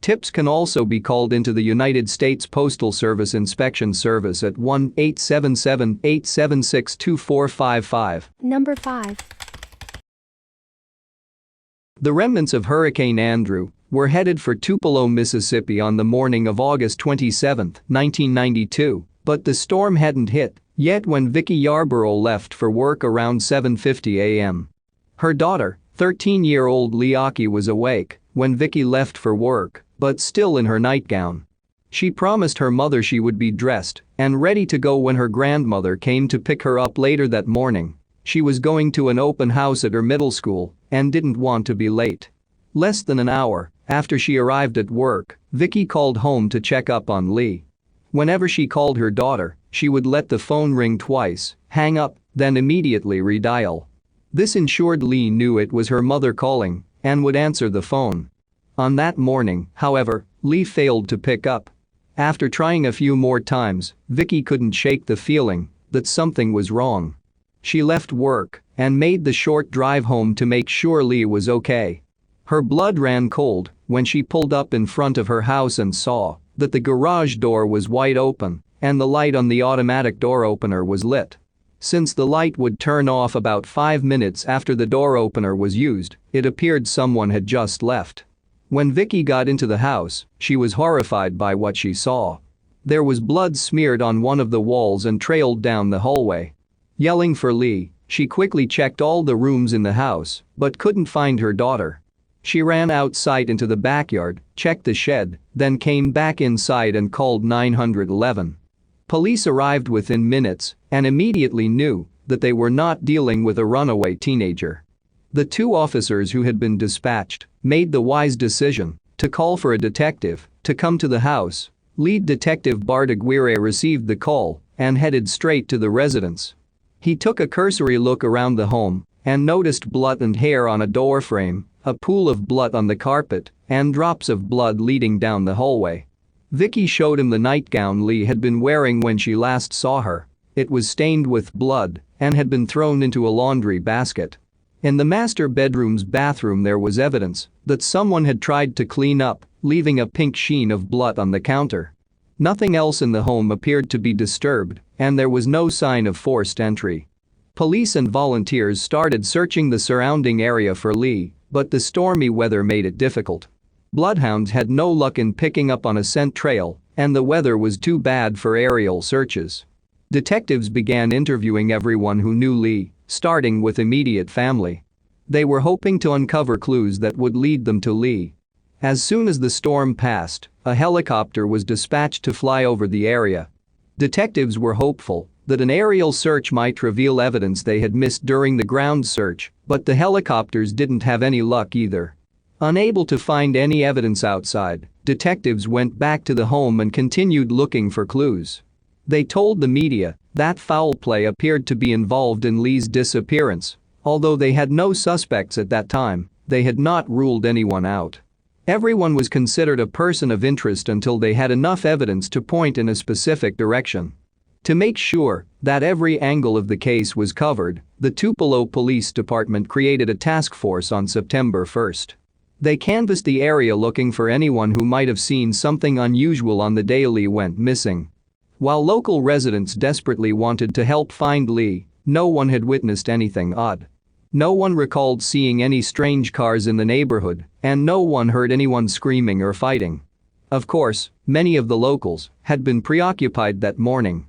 Tips can also be called into the United States Postal Service Inspection Service at 1-877-876-2455. Number 5. The remnants of Hurricane Andrew were headed for Tupelo, Mississippi on the morning of August 27, 1992, but the storm hadn't hit yet when Vicki Yarborough left for work around 7:50 a.m. Her daughter, 13-year-old Leigh Occhi, was awake when Vicki left for work, but still in her nightgown. She promised her mother she would be dressed and ready to go when her grandmother came to pick her up later that morning. She was going to an open house at her middle school and didn't want to be late. Less than an hour after she arrived at work, Vicky called home to check up on Leigh. Whenever she called her daughter, she would let the phone ring twice, hang up, then immediately redial. This ensured Leigh knew it was her mother calling and would answer the phone. On that morning, however, Leigh failed to pick up. After trying a few more times, Vicky couldn't shake the feeling that something was wrong. She left work and made the short drive home to make sure Leigh was okay. Her blood ran cold when she pulled up in front of her house and saw that the garage door was wide open and the light on the automatic door opener was lit. Since the light would turn off about 5 minutes after the door opener was used, it appeared someone had just left. When Vicky got into the house, she was horrified by what she saw. There was blood smeared on one of the walls and trailed down the hallway. Yelling for Leigh, she quickly checked all the rooms in the house but couldn't find her daughter. She ran outside into the backyard, checked the shed, then came back inside and called 911. Police arrived within minutes and immediately knew that they were not dealing with a runaway teenager. The 2 officers who had been dispatched made the wise decision to call for a detective to come to the house. Lead Detective Bart Aguirre received the call and headed straight to the residence. He took a cursory look around the home and noticed blood and hair on a door frame, a pool of blood on the carpet, and drops of blood leading down the hallway. Vicky showed him the nightgown Leigh had been wearing when she last saw her. It was stained with blood and had been thrown into a laundry basket. In the master bedroom's bathroom there was evidence that someone had tried to clean up, leaving a pink sheen of blood on the counter. Nothing else in the home appeared to be disturbed, and there was no sign of forced entry. Police and volunteers started searching the surrounding area for Leigh, but the stormy weather made it difficult. Bloodhounds had no luck in picking up on a scent trail, and the weather was too bad for aerial searches. Detectives began interviewing everyone who knew Leigh, starting with immediate family. They were hoping to uncover clues that would lead them to Leigh. As soon as the storm passed, a helicopter was dispatched to fly over the area. Detectives were hopeful that an aerial search might reveal evidence they had missed during the ground search, but the helicopters didn't have any luck either. Unable to find any evidence outside, detectives went back to the home and continued looking for clues. They told the media that foul play appeared to be involved in Leigh's disappearance. Although they had no suspects at that time, they had not ruled anyone out. Everyone was considered a person of interest until they had enough evidence to point in a specific direction. To make sure that every angle of the case was covered, the Tupelo Police Department created a task force on September 1st. They canvassed the area looking for anyone who might have seen something unusual on the day Leigh went missing. While local residents desperately wanted to help find Leigh, no one had witnessed anything odd. No one recalled seeing any strange cars in the neighborhood, and no one heard anyone screaming or fighting. Of course, many of the locals had been preoccupied that morning.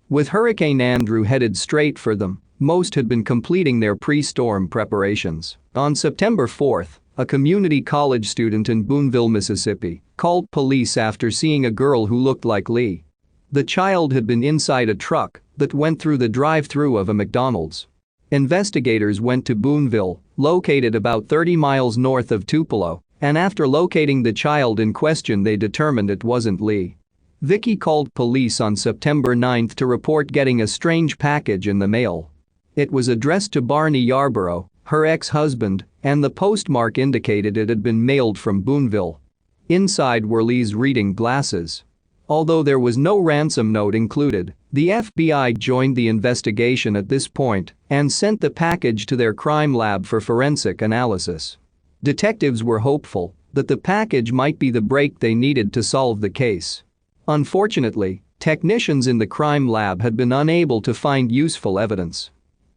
With Hurricane Andrew headed straight for them, most had been completing their pre-storm preparations. On September 4th, a community college student in Boonville, Mississippi, called police after seeing a girl who looked like Leigh. The child had been inside a truck that went through the drive-thru of a McDonald's. Investigators went to Boonville, located about 30 miles north of Tupelo, and after locating the child in question they determined it wasn't Leigh. Vicky called police on September 9th to report getting a strange package in the mail. It was addressed to Barney Yarborough, her ex-husband, and the postmark indicated it had been mailed from Boonville. Inside were Leigh's reading glasses. Although there was no ransom note included, the FBI joined the investigation at this point and sent the package to their crime lab for forensic analysis. Detectives were hopeful that the package might be the break they needed to solve the case. Unfortunately, technicians in the crime lab had been unable to find useful evidence.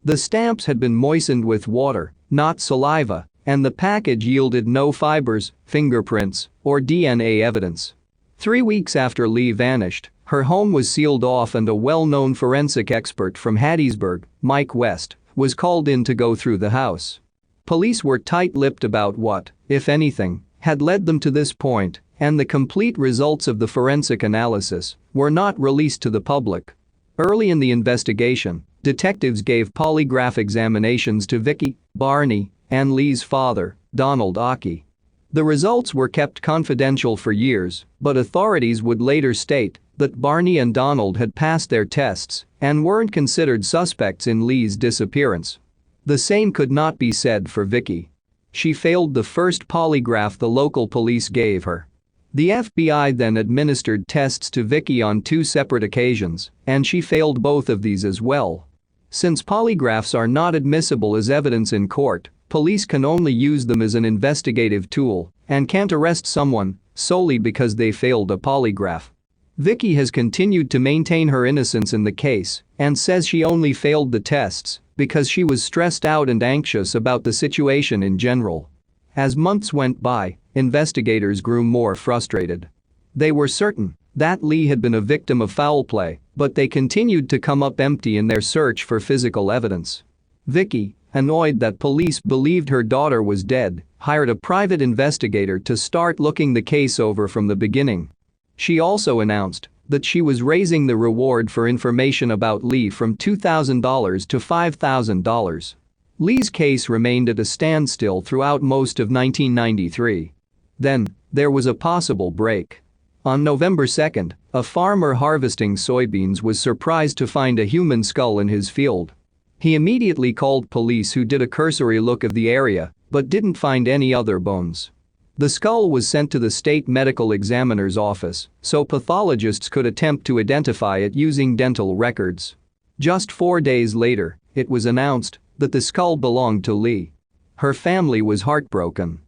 The stamps had been moistened with water, not saliva, and the package yielded no fibers, fingerprints, or DNA evidence. 3 weeks after Leigh vanished, her home was sealed off and a well-known forensic expert from Hattiesburg, Mike West, was called in to go through the house. Police were tight-lipped about what, if anything, had led them to this point and the complete results of the forensic analysis were not released to the public. Early in the investigation, detectives gave polygraph examinations to Vicky, Barney, and Leigh's father, Leigh Occhi. The results were kept confidential for years, but authorities would later state that Barney and Donald had passed their tests and weren't considered suspects in Leigh's disappearance. The same could not be said for Vicky. She failed the first polygraph the local police gave her. The FBI then administered tests to Vicky on 2 separate occasions, and she failed both of these as well. Since polygraphs are not admissible as evidence in court, police can only use them as an investigative tool and can't arrest someone solely because they failed a polygraph. Vicky has continued to maintain her innocence in the case and says she only failed the tests because she was stressed out and anxious about the situation in general. As months went by, investigators grew more frustrated. They were certain that Leigh had been a victim of foul play, but they continued to come up empty in their search for physical evidence. Vicky, annoyed that police believed her daughter was dead, hired a private investigator to start looking the case over from the beginning. She also announced that she was raising the reward for information about Leigh from $2,000 to $5,000. Leigh's case remained at a standstill throughout most of 1993. Then, there was a possible break. On November 2, a farmer harvesting soybeans was surprised to find a human skull in his field. He immediately called police, who did a cursory look of the area but didn't find any other bones. The skull was sent to the state medical examiner's office so pathologists could attempt to identify it using dental records. Just 4 days later, it was announced that the skull belonged to Leigh. Her family was heartbroken.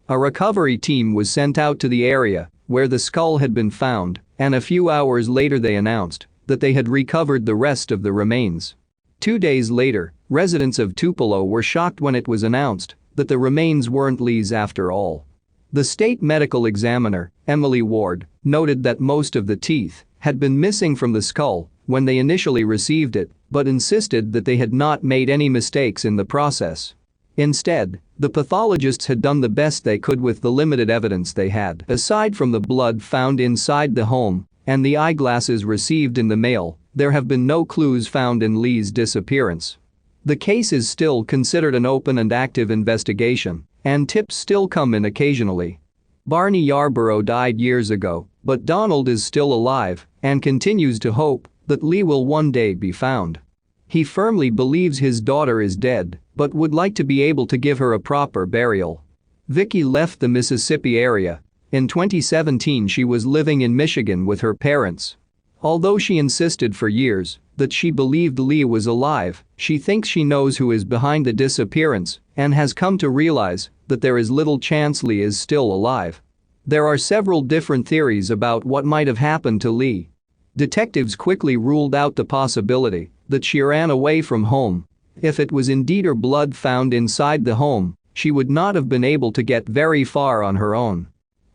A recovery team was sent out to the area where the skull had been found, and a few hours later they announced that they had recovered the rest of the remains. 2 days later, residents of Tupelo were shocked when it was announced that the remains weren't Leigh's after all. The state medical examiner, Emily Ward, noted that most of the teeth had been missing from the skull when they initially received it, but insisted that they had not made any mistakes in the process. Instead, the pathologists had done the best they could with the limited evidence they had. Aside from the blood found inside the home and the eyeglasses received in the mail, there have been no clues found in Leigh's disappearance. The case is still considered an open and active investigation, and tips still come in occasionally. Barney Yarborough died years ago, but Donald is still alive and continues to hope that Leigh will one day be found. He firmly believes his daughter is dead, but would like to be able to give her a proper burial. Vicky left the Mississippi area. In 2017 she was living in Michigan with her parents. Although she insisted for years that she believed Leigh was alive, she thinks she knows who is behind the disappearance and has come to realize that there is little chance Leigh is still alive. There are several different theories about what might have happened to Leigh. Detectives quickly ruled out the possibility that she ran away from home. If it was indeed her blood found inside the home, she would not have been able to get very far on her own.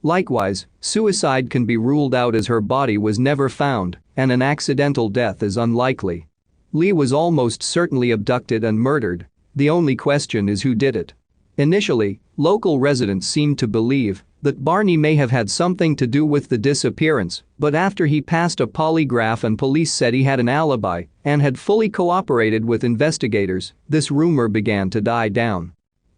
Likewise, suicide can be ruled out as her body was never found, and an accidental death is unlikely. Leigh was almost certainly abducted and murdered. The only question is who did it. Initially, local residents seemed to believe that Barney may have had something to do with the disappearance, but after he passed a polygraph and police said he had an alibi and had fully cooperated with investigators, this rumor began to die down.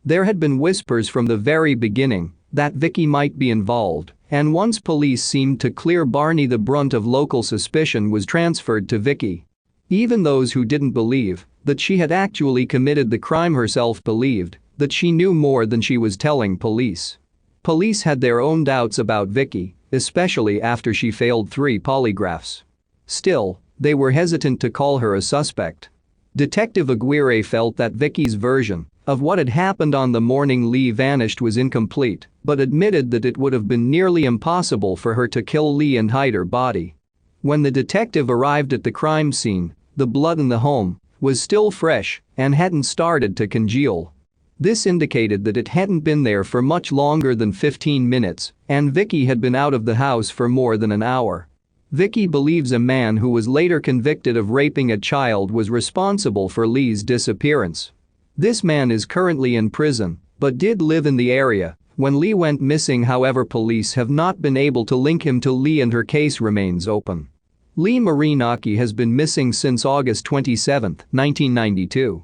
There had been whispers from the very beginning that Vicky might be involved, and once police seemed to clear Barney, the brunt of local suspicion was transferred to Vicky. Even those who didn't believe that she had actually committed the crime herself believed that she knew more than she was telling police. Police had their own doubts about Vicky, especially after she failed 3 polygraphs. Still, they were hesitant to call her a suspect. Detective Aguirre felt that Vicky's version of what had happened on the morning Leigh vanished was incomplete, but admitted that it would have been nearly impossible for her to kill Leigh and hide her body. When the detective arrived at the crime scene, the blood in the home was still fresh and hadn't started to congeal. This indicated that it hadn't been there for much longer than 15 minutes, and Vicky had been out of the house for more than an hour. Vicky believes a man who was later convicted of raping a child was responsible for Leigh's disappearance. This man is currently in prison, but did live in the area when Leigh went missing. However, police have not been able to link him to Leigh and her case remains open. Leigh Occhi has been missing since August 27, 1992.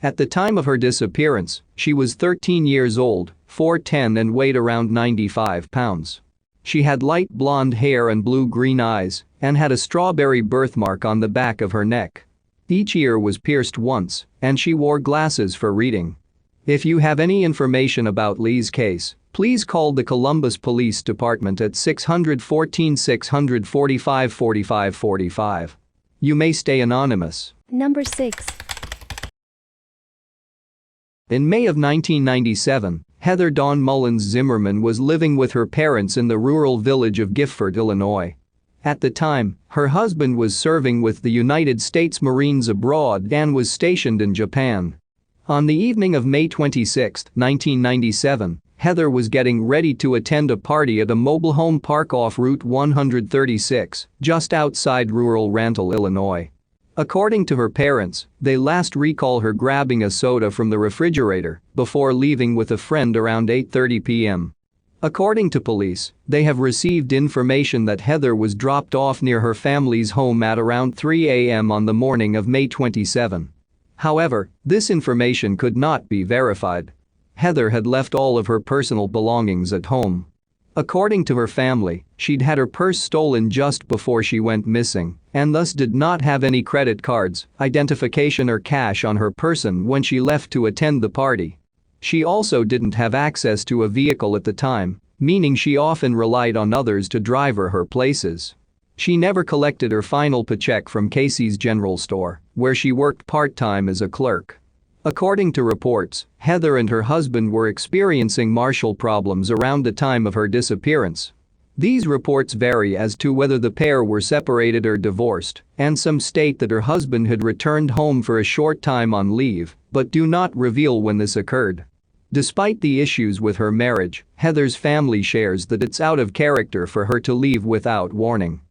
At the time of her disappearance, she was 13 years old, 4'10" and weighed around 95 pounds. She had light blonde hair and blue-green eyes and had a strawberry birthmark on the back of her neck. Each ear was pierced once, and she wore glasses for reading. If you have any information about Leigh's case, please call the Columbus Police Department at 614 645 4545. You may stay anonymous. Number 6. In May of 1997, Heather Dawn Mullins Zimmerman was living with her parents in the rural village of Gifford, Illinois. At the time, her husband was serving with the United States Marines abroad and was stationed in Japan. On the evening of May 26, 1997, Heather was getting ready to attend a party at a mobile home park off Route 136, just outside rural Rantoul, Illinois. According to her parents, they last recall her grabbing a soda from the refrigerator before leaving with a friend around 8:30 p.m. According to police, they have received information that Heather was dropped off near her family's home at around 3 a.m. on the morning of May 27. However, this information could not be verified. Heather had left all of her personal belongings at home. According to her family, she'd had her purse stolen just before she went missing and thus did not have any credit cards, identification or cash on her person when she left to attend the party. She also didn't have access to a vehicle at the time, meaning she often relied on others to drive her places. She never collected her final paycheck from Casey's General Store, where she worked part-time as a clerk. According to reports, Heather and her husband were experiencing marital problems around the time of her disappearance. These reports vary as to whether the pair were separated or divorced, and some state that her husband had returned home for a short time on leave, but do not reveal when this occurred. Despite the issues with her marriage, Heather's family shares that it's out of character for her to leave without warning.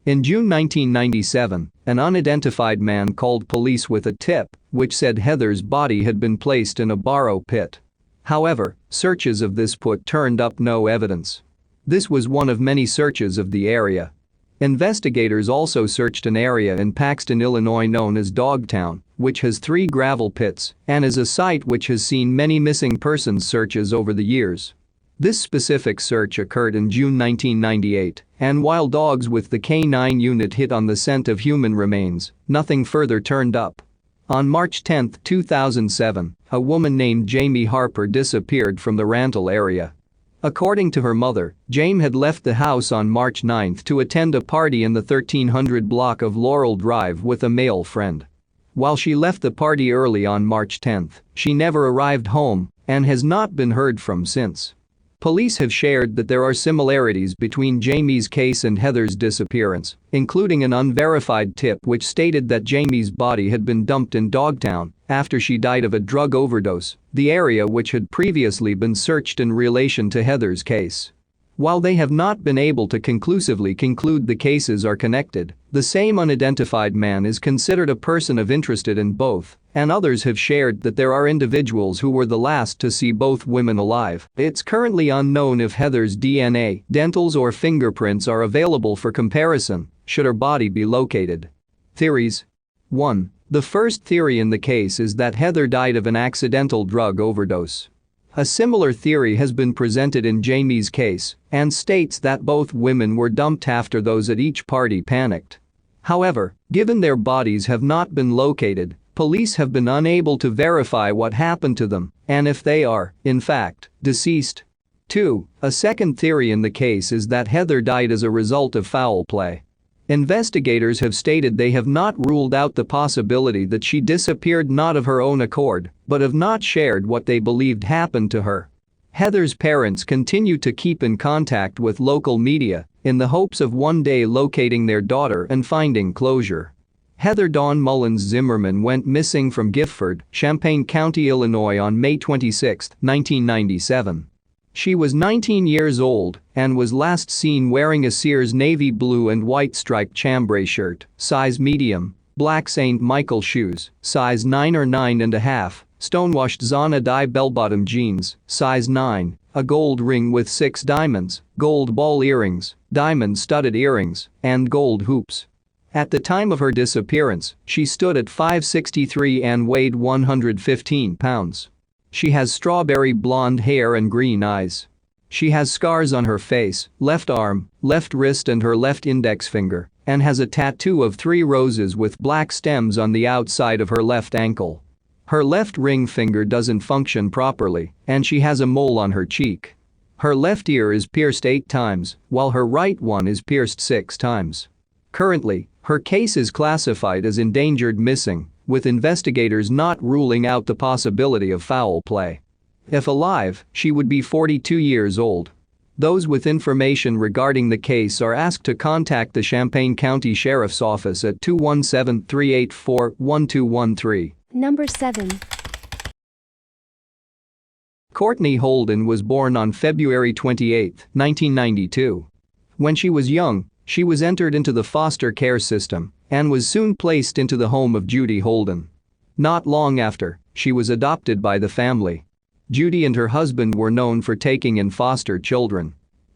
In June 1997, an unidentified man called police with a tip which said Heather's body had been placed in a borrow pit. However, searches of this pit turned up no evidence. This was one of many searches of the area. Investigators also searched an area in Paxton, Illinois known as Dogtown, which has 3 gravel pits and is a site which has seen many missing persons searches over the years. This specific search occurred in June 1998, and while dogs with the K9 unit hit on the scent of human remains, nothing further turned up. On March 10, 2007, a woman named Jamie Harper disappeared from the Rantoul area. According to her mother, Jamie had left the house on March 9 to attend a party in the 1300 block of Laurel Drive with a male friend. While she left the party early on March 10, she never arrived home and has not been heard from since. Police have shared that there are similarities between Jamie's case and Heather's disappearance, including an unverified tip which stated that Jamie's body had been dumped in Dogtown after she died of a drug overdose, the area which had previously been searched in relation to Heather's case. While they have not been able to conclusively conclude the cases are connected, the same unidentified man is considered a person of interest in both, and others have shared that there are individuals who were the last to see both women alive. It's currently unknown if Heather's DNA, dentals or fingerprints are available for comparison, should her body be located. Theories. 1. The first theory in the case is that Heather died of an accidental drug overdose. A similar theory has been presented in Jamie's case and states that both women were dumped after those at each party panicked. However, given their bodies have not been located, police have been unable to verify what happened to them and if they are, in fact, deceased. 2. A second theory in the case is that Heather died as a result of foul play. Investigators have stated they have not ruled out the possibility that she disappeared not of her own accord, but have not shared what they believed happened to her. Heather's parents continue to keep in contact with local media in the hopes of one day locating their daughter and finding closure. Heather Dawn Mullins Zimmerman went missing from Gifford, Champaign County, Illinois on May 26, 1997. She was 19 years old and was last seen wearing a Sears navy blue and white striped chambray shirt, size medium, black St. Michael shoes, size 9 or 9.5, stonewashed Zana dye bell-bottom jeans, size 9, a gold ring with 6 diamonds, gold ball earrings, diamond-studded earrings, and gold hoops. At the time of her disappearance, she stood at 5'63" and weighed 115 pounds. She has strawberry blonde hair and green eyes. She has scars on her face, left arm, left wrist and her left index finger, and has a tattoo of 3 roses with black stems on the outside of her left ankle. Her left ring finger doesn't function properly, and she has a mole on her cheek. Her left ear is pierced 8 times, while her right one is pierced 6 times. Currently, her case is classified as endangered missing, with investigators not ruling out the possibility of foul play. If alive, she would be 42 years old. Those with information regarding the case are asked to contact the Champaign County Sheriff's Office at 217-384-1213. Number 7. Courtney Holden was born on February 28, 1992. When she was young, she was entered into the foster care system and was soon placed into the home of Judy Holden. Not long after, she was adopted by the family. Judy and her husband were known for taking in foster children.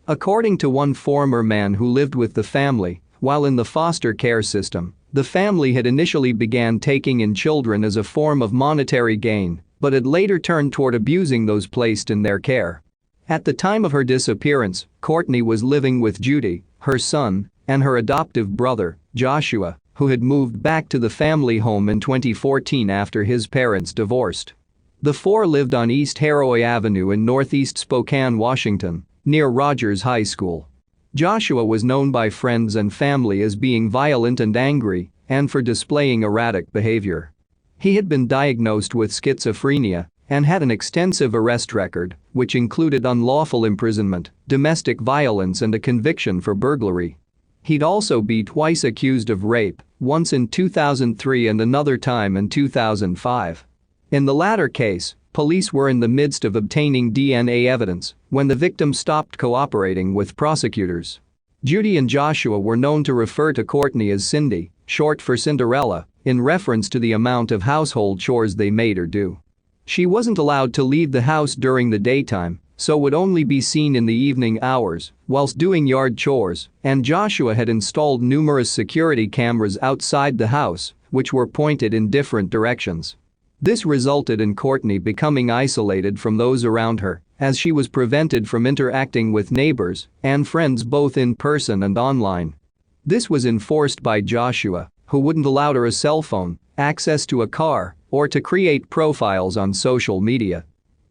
According to one former man who lived with the family, while in the foster care system, the family had initially began taking in children as a form of monetary gain, but had later turned toward abusing those placed in their care. At the time of her disappearance, Courtney was living with Judy, her son, and her adoptive brother, Joshua, who had moved back to the family home in 2014 after his parents divorced. The 4 lived on East Harroy Avenue in northeast Spokane, Washington, near Rogers High School. Joshua was known by friends and family as being violent and angry, and for displaying erratic behavior. He had been diagnosed with schizophrenia and had an extensive arrest record, which included unlawful imprisonment, domestic violence and a conviction for burglary. He'd also be twice accused of rape, once in 2003 and another time in 2005. In the latter case, police were in the midst of obtaining DNA evidence when the victim stopped cooperating with prosecutors. Judy and Joshua were known to refer to Courtney as Cindy, short for Cinderella, in reference to the amount of household chores they made her do. She wasn't allowed to leave the house during the daytime, so would only be seen in the evening hours whilst doing yard chores, and Joshua had installed numerous security cameras outside the house, which were pointed in different directions. This resulted in Courtney becoming isolated from those around her, as she was prevented from interacting with neighbors and friends both in person and online. This was enforced by Joshua, who wouldn't allow her a cell phone, access to a car, or to create profiles on social media.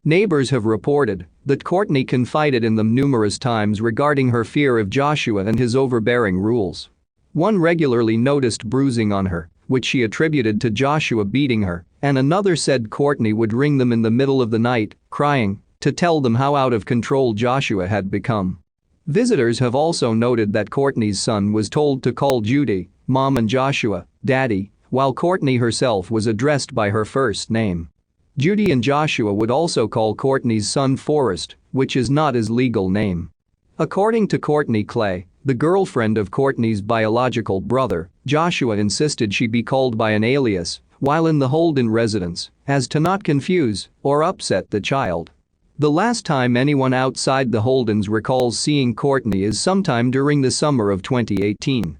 Neighbors have reported that Courtney confided in them numerous times regarding her fear of Joshua and his overbearing rules. One regularly noticed bruising on her, which she attributed to Joshua beating her, and another said Courtney would ring them in the middle of the night, crying, to tell them how out of control Joshua had become. Visitors have also noted that Courtney's son was told to call Judy, Mom, and Joshua, Daddy, while Courtney herself was addressed by her first name. Judy and Joshua would also call Courtney's son Forrest, which is not his legal name. According to Courtney Clay, the girlfriend of Courtney's biological brother, Joshua insisted she be called by an alias while in the Holden residence, as to not confuse or upset the child. The last time anyone outside the Holdens recalls seeing Courtney is sometime during the summer of 2018.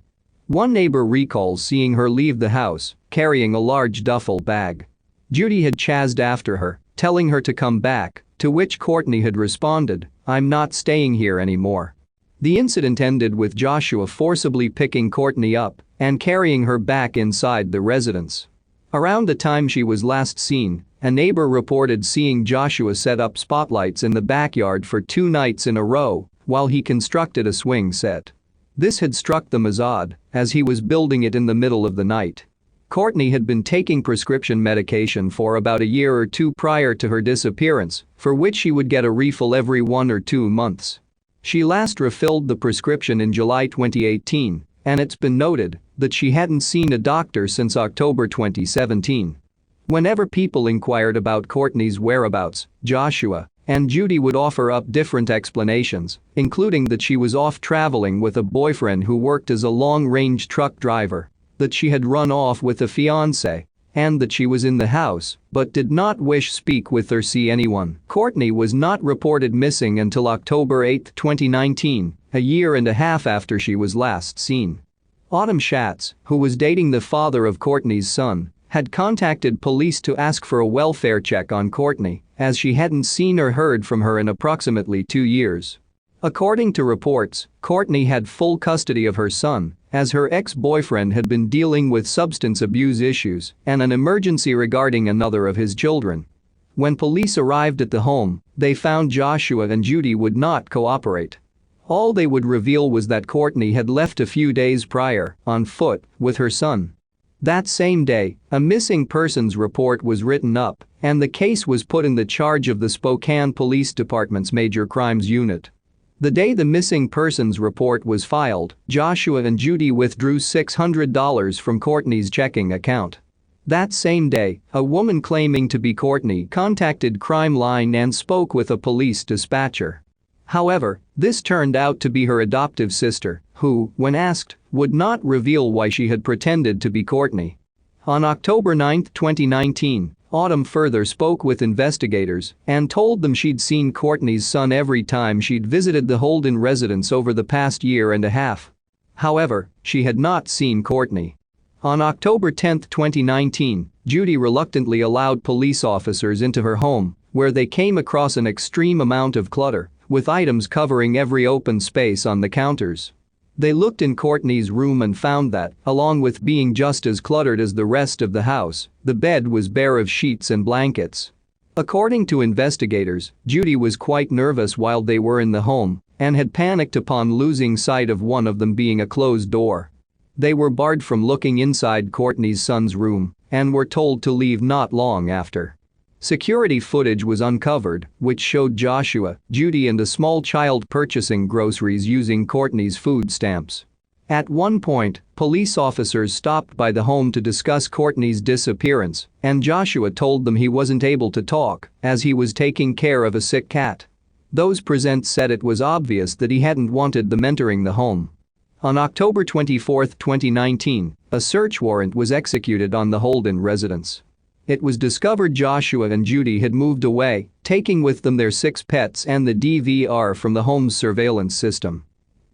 One neighbor recalls seeing her leave the house, carrying a large duffel bag. Judy had chased after her, telling her to come back, to which Courtney had responded, "I'm not staying here anymore." The incident ended with Joshua forcibly picking Courtney up and carrying her back inside the residence. Around the time she was last seen, a neighbor reported seeing Joshua set up spotlights in the backyard for 2 nights in a row while he constructed a swing set. This had struck them as odd, as he was building it in the middle of the night. Courtney had been taking prescription medication for about a year or 2 prior to her disappearance, for which she would get a refill every 1 or 2 months. She last refilled the prescription in July 2018, and it's been noted that she hadn't seen a doctor since October 2017. Whenever people inquired about Courtney's whereabouts, Joshua and Judy would offer up different explanations, including that she was off traveling with a boyfriend who worked as a long-range truck driver, that she had run off with a fiancé, and that she was in the house but did not wish speak with or see anyone. Courtney was not reported missing until October 8, 2019, a year and a half after she was last seen. Autumn Schatz, who was dating the father of Courtney's son, had contacted police to ask for a welfare check on Courtney, as she hadn't seen or heard from her in approximately 2 years. According to reports, Courtney had full custody of her son, as her ex-boyfriend had been dealing with substance abuse issues and an emergency regarding another of his children. When police arrived at the home, they found Joshua and Judy would not cooperate. All they would reveal was that Courtney had left a few days prior, on foot, with her son. That same day, a missing persons report was written up, and the case was put in the charge of the Spokane Police Department's Major Crimes Unit. The day the missing persons report was filed, Joshua and Judy withdrew $600 from Courtney's checking account. That same day, a woman claiming to be Courtney contacted Crime Line and spoke with a police dispatcher. However, this turned out to be her adoptive sister, who, when asked, would not reveal why she had pretended to be Courtney. On October 9, 2019, Autumn further spoke with investigators and told them she'd seen Courtney's son every time she'd visited the Holden residence over the past year and a half. However, she had not seen Courtney. On October 10, 2019, Judy reluctantly allowed police officers into her home, where they came across an extreme amount of clutter, with items covering every open space on the counters. They looked in Courtney's room and found that, along with being just as cluttered as the rest of the house, the bed was bare of sheets and blankets. According to investigators, Judy was quite nervous while they were in the home and had panicked upon losing sight of one of them being a closed door. They were barred from looking inside Courtney's son's room and were told to leave not long after. Security footage was uncovered, which showed Joshua, Judy and a small child purchasing groceries using Courtney's food stamps. At one point, police officers stopped by the home to discuss Courtney's disappearance, and Joshua told them he wasn't able to talk as he was taking care of a sick cat. Those present said it was obvious that he hadn't wanted them entering the home. On October 24, 2019, a search warrant was executed on the Holden residence. It was discovered Joshua and Judy had moved away, taking with them their 6 pets and the DVR from the home's surveillance system.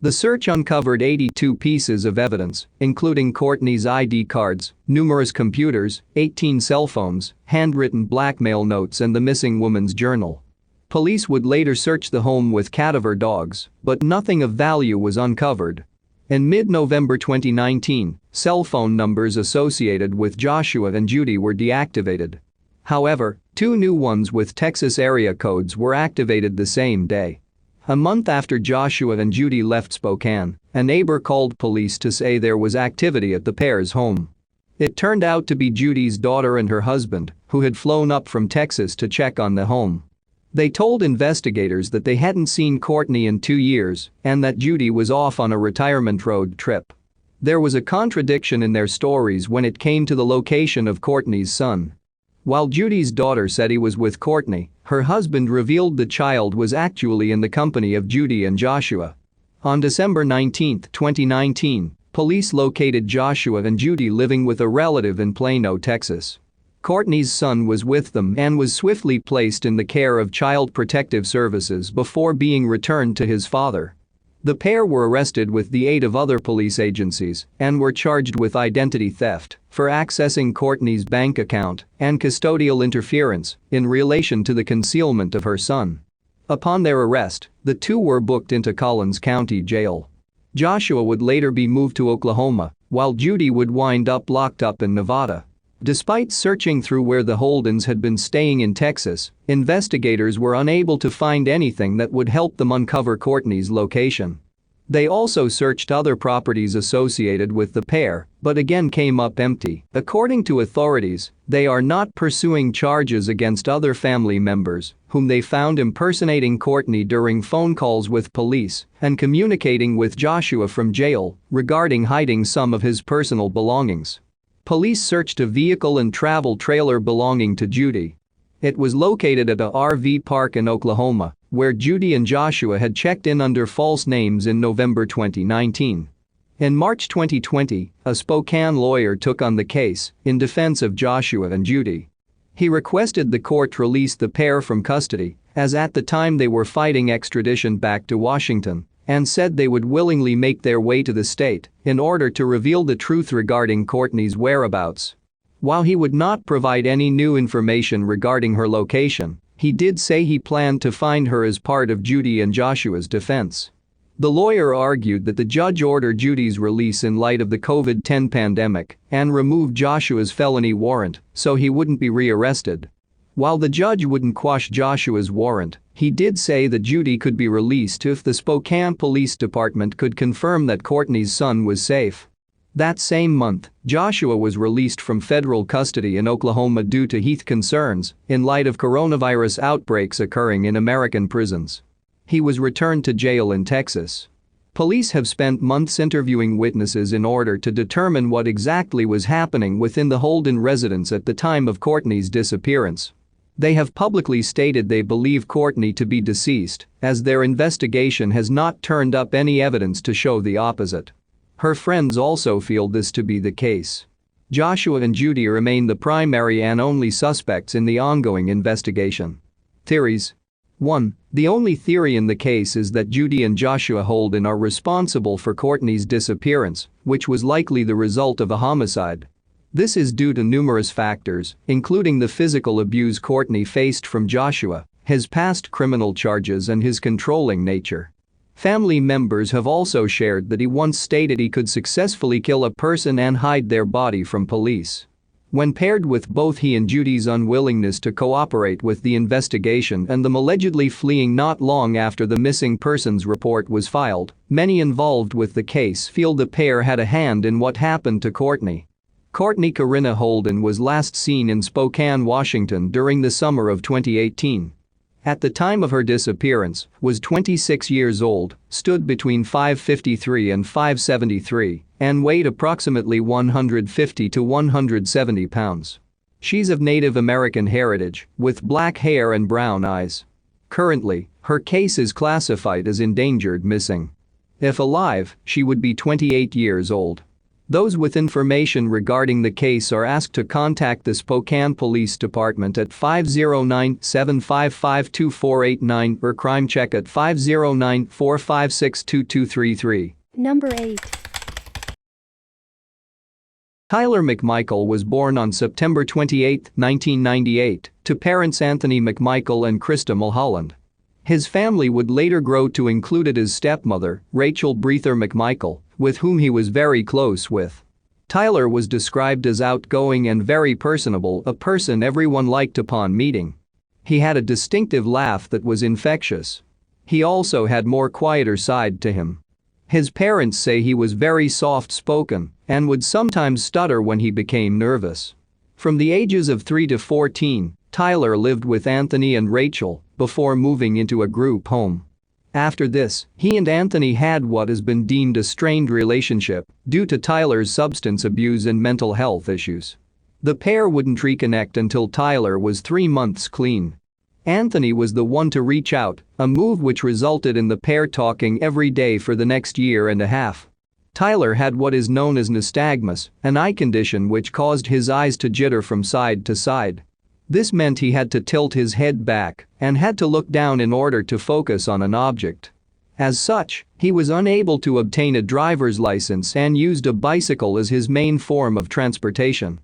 The search uncovered 82 pieces of evidence, including Courtney's ID cards, numerous computers, 18 cell phones, handwritten blackmail notes and the missing woman's journal. Police would later search the home with cadaver dogs, but nothing of value was uncovered. In mid-November 2019, cell phone numbers associated with Joshua and Judy were deactivated. However, 2 new ones with Texas area codes were activated the same day. A month after Joshua and Judy left Spokane, a neighbor called police to say there was activity at the pair's home. It turned out to be Judy's daughter and her husband, who had flown up from Texas to check on the home. They told investigators that they hadn't seen Courtney in 2 years and that Judy was off on a retirement road trip. There was a contradiction in their stories when it came to the location of Courtney's son. While Judy's daughter said he was with Courtney, her husband revealed the child was actually in the company of Judy and Joshua. On December 19, 2019, police located Joshua and Judy living with a relative in Plano, Texas. Courtney's son was with them and was swiftly placed in the care of Child Protective Services before being returned to his father. The pair were arrested with the aid of other police agencies and were charged with identity theft for accessing Courtney's bank account and custodial interference in relation to the concealment of her son. Upon their arrest, the 2 were booked into Collins County Jail. Joshua would later be moved to Oklahoma, while Judy would wind up locked up in Nevada. Despite searching through where the Holdens had been staying in Texas, investigators were unable to find anything that would help them uncover Courtney's location. They also searched other properties associated with the pair, but again came up empty. According to authorities, they are not pursuing charges against other family members, whom they found impersonating Courtney during phone calls with police and communicating with Joshua from jail regarding hiding some of his personal belongings. Police searched a vehicle and travel trailer belonging to Judy. It was located at a RV park in Oklahoma, where Judy and Joshua had checked in under false names in November 2019. In March 2020, a Spokane lawyer took on the case in defense of Joshua and Judy. He requested the court release the pair from custody, as at the time they were fighting extradition back to Washington, and said they would willingly make their way to the state in order to reveal the truth regarding Courtney's whereabouts. While he would not provide any new information regarding her location, he did say he planned to find her as part of Judy and Joshua's defense. The lawyer argued that the judge ordered Judy's release in light of the COVID-19 pandemic and removed Joshua's felony warrant so he wouldn't be rearrested. While the judge wouldn't quash Joshua's warrant, he did say that Judy could be released if the Spokane Police Department could confirm that Courtney's son was safe. That same month, Joshua was released from federal custody in Oklahoma due to health concerns in light of coronavirus outbreaks occurring in American prisons. He was returned to jail in Texas. Police have spent months interviewing witnesses in order to determine what exactly was happening within the Holden residence at the time of Courtney's disappearance. They have publicly stated they believe Courtney to be deceased, as their investigation has not turned up any evidence to show the opposite. Her friends also feel this to be the case. Joshua and Judy remain the primary and only suspects in the ongoing investigation. Theories. 1. The only theory in the case is that Judy and Joshua Holden are responsible for Courtney's disappearance, which was likely the result of a homicide. This is due to numerous factors, including the physical abuse Courtney faced from Joshua, his past criminal charges, and his controlling nature. Family members have also shared that he once stated he could successfully kill a person and hide their body from police. When paired with both he and Judy's unwillingness to cooperate with the investigation and them allegedly fleeing not long after the missing persons report was filed, many involved with the case feel the pair had a hand in what happened to Courtney. Courtney Kierra Holden was last seen in Spokane, Washington during the summer of 2018. At the time of her disappearance, was 26 years old, stood between 5'53" and 5'73", and weighed approximately 150 to 170 pounds. She's of Native American heritage, with black hair and brown eyes. Currently, her case is classified as endangered missing. If alive, she would be 28 years old. Those with information regarding the case are asked to contact the Spokane Police Department at 509-755-2489 or Crime Check at 509-456-2233. Number 8. Tyler McMichael was born on September 28, 1998, to parents Anthony McMichael and Krista Mulholland. His family would later grow to include his stepmother, Rachel Breather McMichael, with whom he was very close with. Tyler was described as outgoing and very personable, a person everyone liked upon meeting. He had a distinctive laugh that was infectious. He also had more quieter side to him. His parents say he was very soft-spoken and would sometimes stutter when he became nervous. From the ages of 3 to 14, Tyler lived with Anthony and Rachel before moving into a group home. After this, he and Anthony had what has been deemed a strained relationship due to Tyler's substance abuse and mental health issues. The pair wouldn't reconnect until Tyler was 3 months clean. Anthony was the one to reach out, a move which resulted in the pair talking every day for the next year and a half. Tyler had what is known as nystagmus, an eye condition which caused his eyes to jitter from side to side. This meant he had to tilt his head back and had to look down in order to focus on an object. As such, he was unable to obtain a driver's license and used a bicycle as his main form of transportation.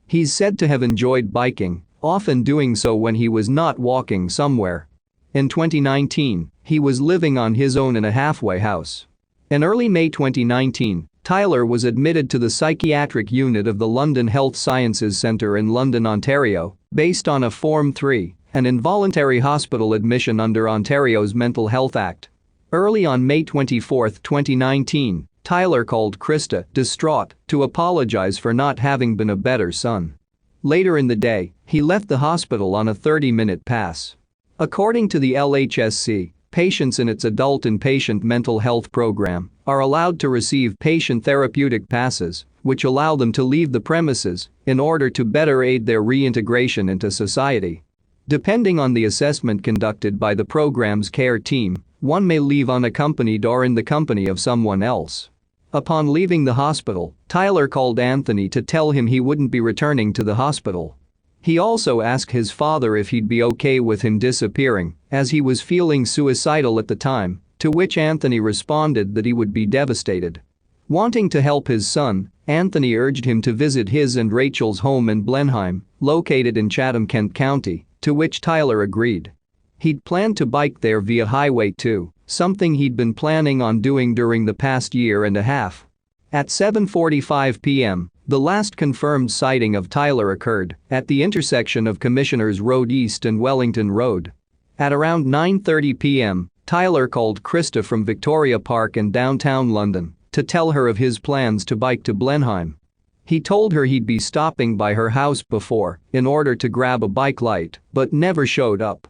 He's said to have enjoyed biking, often doing so when he was not walking somewhere. In 2019, he was living on his own in a halfway house. In early May 2019, Tyler was admitted to the psychiatric unit of the London Health Sciences Centre in London, Ontario, based on a Form 3, an involuntary hospital admission under Ontario's Mental Health Act. Early on May 24, 2019, Tyler called Krista, distraught, to apologize for not having been a better son. Later in the day, he left the hospital on a 30-minute pass. According to the LHSC, patients in its adult inpatient mental health program are allowed to receive patient therapeutic passes, which allow them to leave the premises in order to better aid their reintegration into society. Depending on the assessment conducted by the program's care team, one may leave unaccompanied or in the company of someone else. Upon leaving the hospital, Tyler called Anthony to tell him he wouldn't be returning to the hospital. He also asked his father if he'd be okay with him disappearing, as he was feeling suicidal at the time, to which Anthony responded that he would be devastated. Wanting to help his son, Anthony urged him to visit his and Rachel's home in Blenheim, located in Chatham, Kent County, to which Tyler agreed. He'd planned to bike there via Highway 2, something he'd been planning on doing during the past year and a half. At 7:45 p.m., the last confirmed sighting of Tyler occurred at the intersection of Commissioners Road East and Wellington Road. At around 9:30 p.m., Tyler called Krista from Victoria Park in downtown London to tell her of his plans to bike to Blenheim. He told her he'd be stopping by her house before in order to grab a bike light, but never showed up.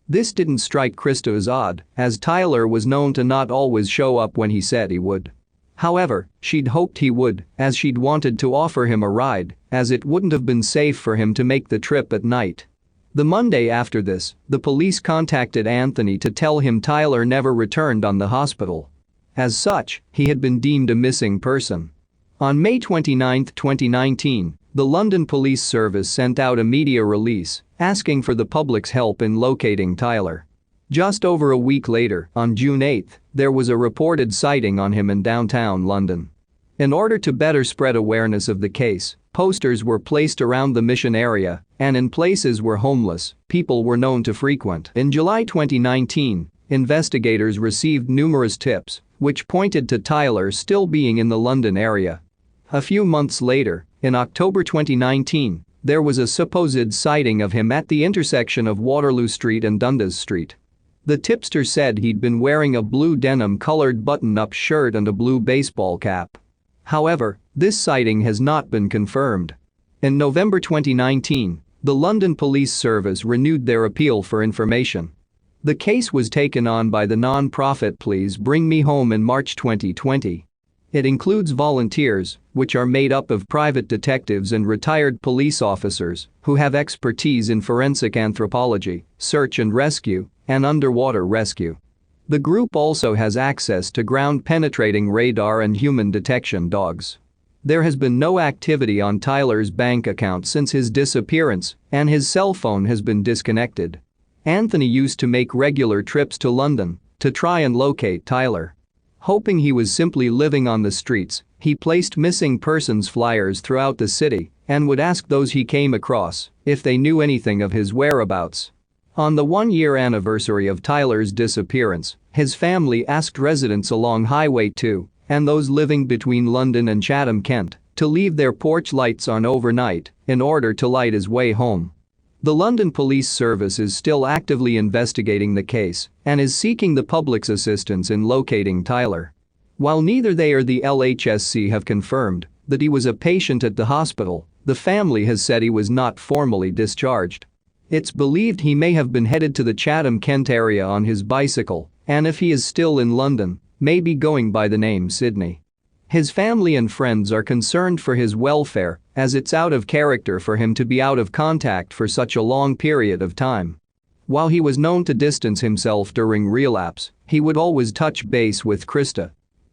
This didn't strike Krista as odd, as Tyler was known to not always show up when he said he would. However, she'd hoped he would, as she'd wanted to offer him a ride, as it wouldn't have been safe for him to make the trip at night. The Monday after this, the police contacted Anthony to tell him Tyler never returned on the hospital. As such, he had been deemed a missing person. On May 29, 2019, the London Police Service sent out a media release asking for the public's help in locating Tyler. Just over a week later, on June 8, there was a reported sighting on him in downtown London. In order to better spread awareness of the case, posters were placed around the Mission area and in places where homeless people were known to frequent. In July 2019, investigators received numerous tips which pointed to Tyler still being in the London area. A few months later, in October 2019, there was a supposed sighting of him at the intersection of Waterloo Street and Dundas Street. The tipster said he'd been wearing a blue denim-colored button-up shirt and a blue baseball cap. However, this sighting has not been confirmed. In November 2019, the London Police Service renewed their appeal for information. The case was taken on by the non-profit Please Bring Me Home in March 2020. It includes volunteers, which are made up of private detectives and retired police officers who have expertise in forensic anthropology, search and rescue, and underwater rescue. The group also has access to ground-penetrating radar and human detection dogs. There has been no activity on Tyler's bank account since his disappearance, and his cell phone has been disconnected. Anthony used to make regular trips to London to try and locate Tyler. Hoping he was simply living on the streets, he placed missing persons flyers throughout the city and would ask those he came across if they knew anything of his whereabouts. On the one-year anniversary of Tyler's disappearance, his family asked residents along Highway 2 and those living between London and Chatham, Kent, to leave their porch lights on overnight in order to light his way home. The London Police Service is still actively investigating the case and is seeking the public's assistance in locating Tyler. While neither they or the LHSC have confirmed that he was a patient at the hospital, the family has said he was not formally discharged. It's believed he may have been headed to the Chatham, Kent area on his bicycle, and if he is still in London, may be going by the name Sydney. His family and friends are concerned for his welfare, as it's out of character for him to be out of contact for such a long period of time. While he was known to distance himself during relapse, he would always touch base with Krista.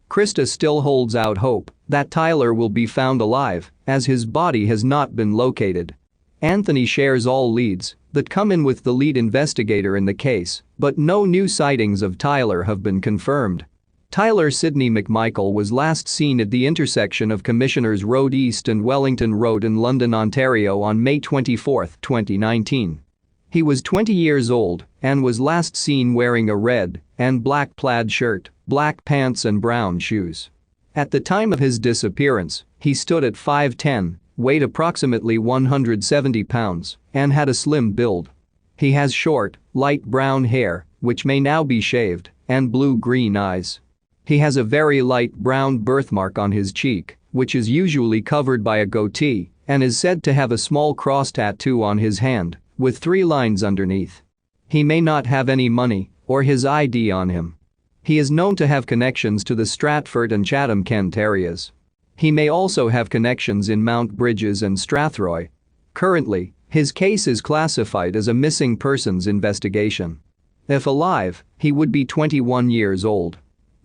Krista still holds out hope that Tyler will be found alive, as his body has not been located. Anthony shares all leads that come in with the lead investigator in the case, but no new sightings of Tyler have been confirmed. Tyler Sidney McMichael was last seen at the intersection of Commissioners Road East and Wellington Road in London, Ontario on May 24, 2019. He was 20 years old and was last seen wearing a red and black plaid shirt, black pants and brown shoes. At the time of his disappearance, he stood at 5'10", weighed approximately 170 pounds, and had a slim build. He has short, light brown hair, which may now be shaved, and blue-green eyes. He has a very light brown birthmark on his cheek, which is usually covered by a goatee, and is said to have a small cross tattoo on his hand, with 3 lines underneath. He may not have any money or his ID on him. He is known to have connections to the Stratford and Chatham, Kent areas. He may also have connections in Mount Bridges and Strathroy. Currently, his case is classified as a missing persons investigation. If alive, he would be 21 years old.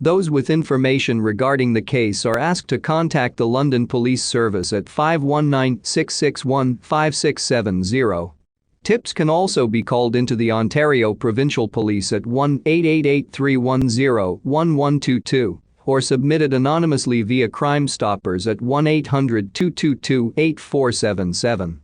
Those with information regarding the case are asked to contact the London Police Service at 519-661-5670. Tips can also be called into the Ontario Provincial Police at 1-888-310-1122 or submitted anonymously via Crime Stoppers at 1-800-222-8477.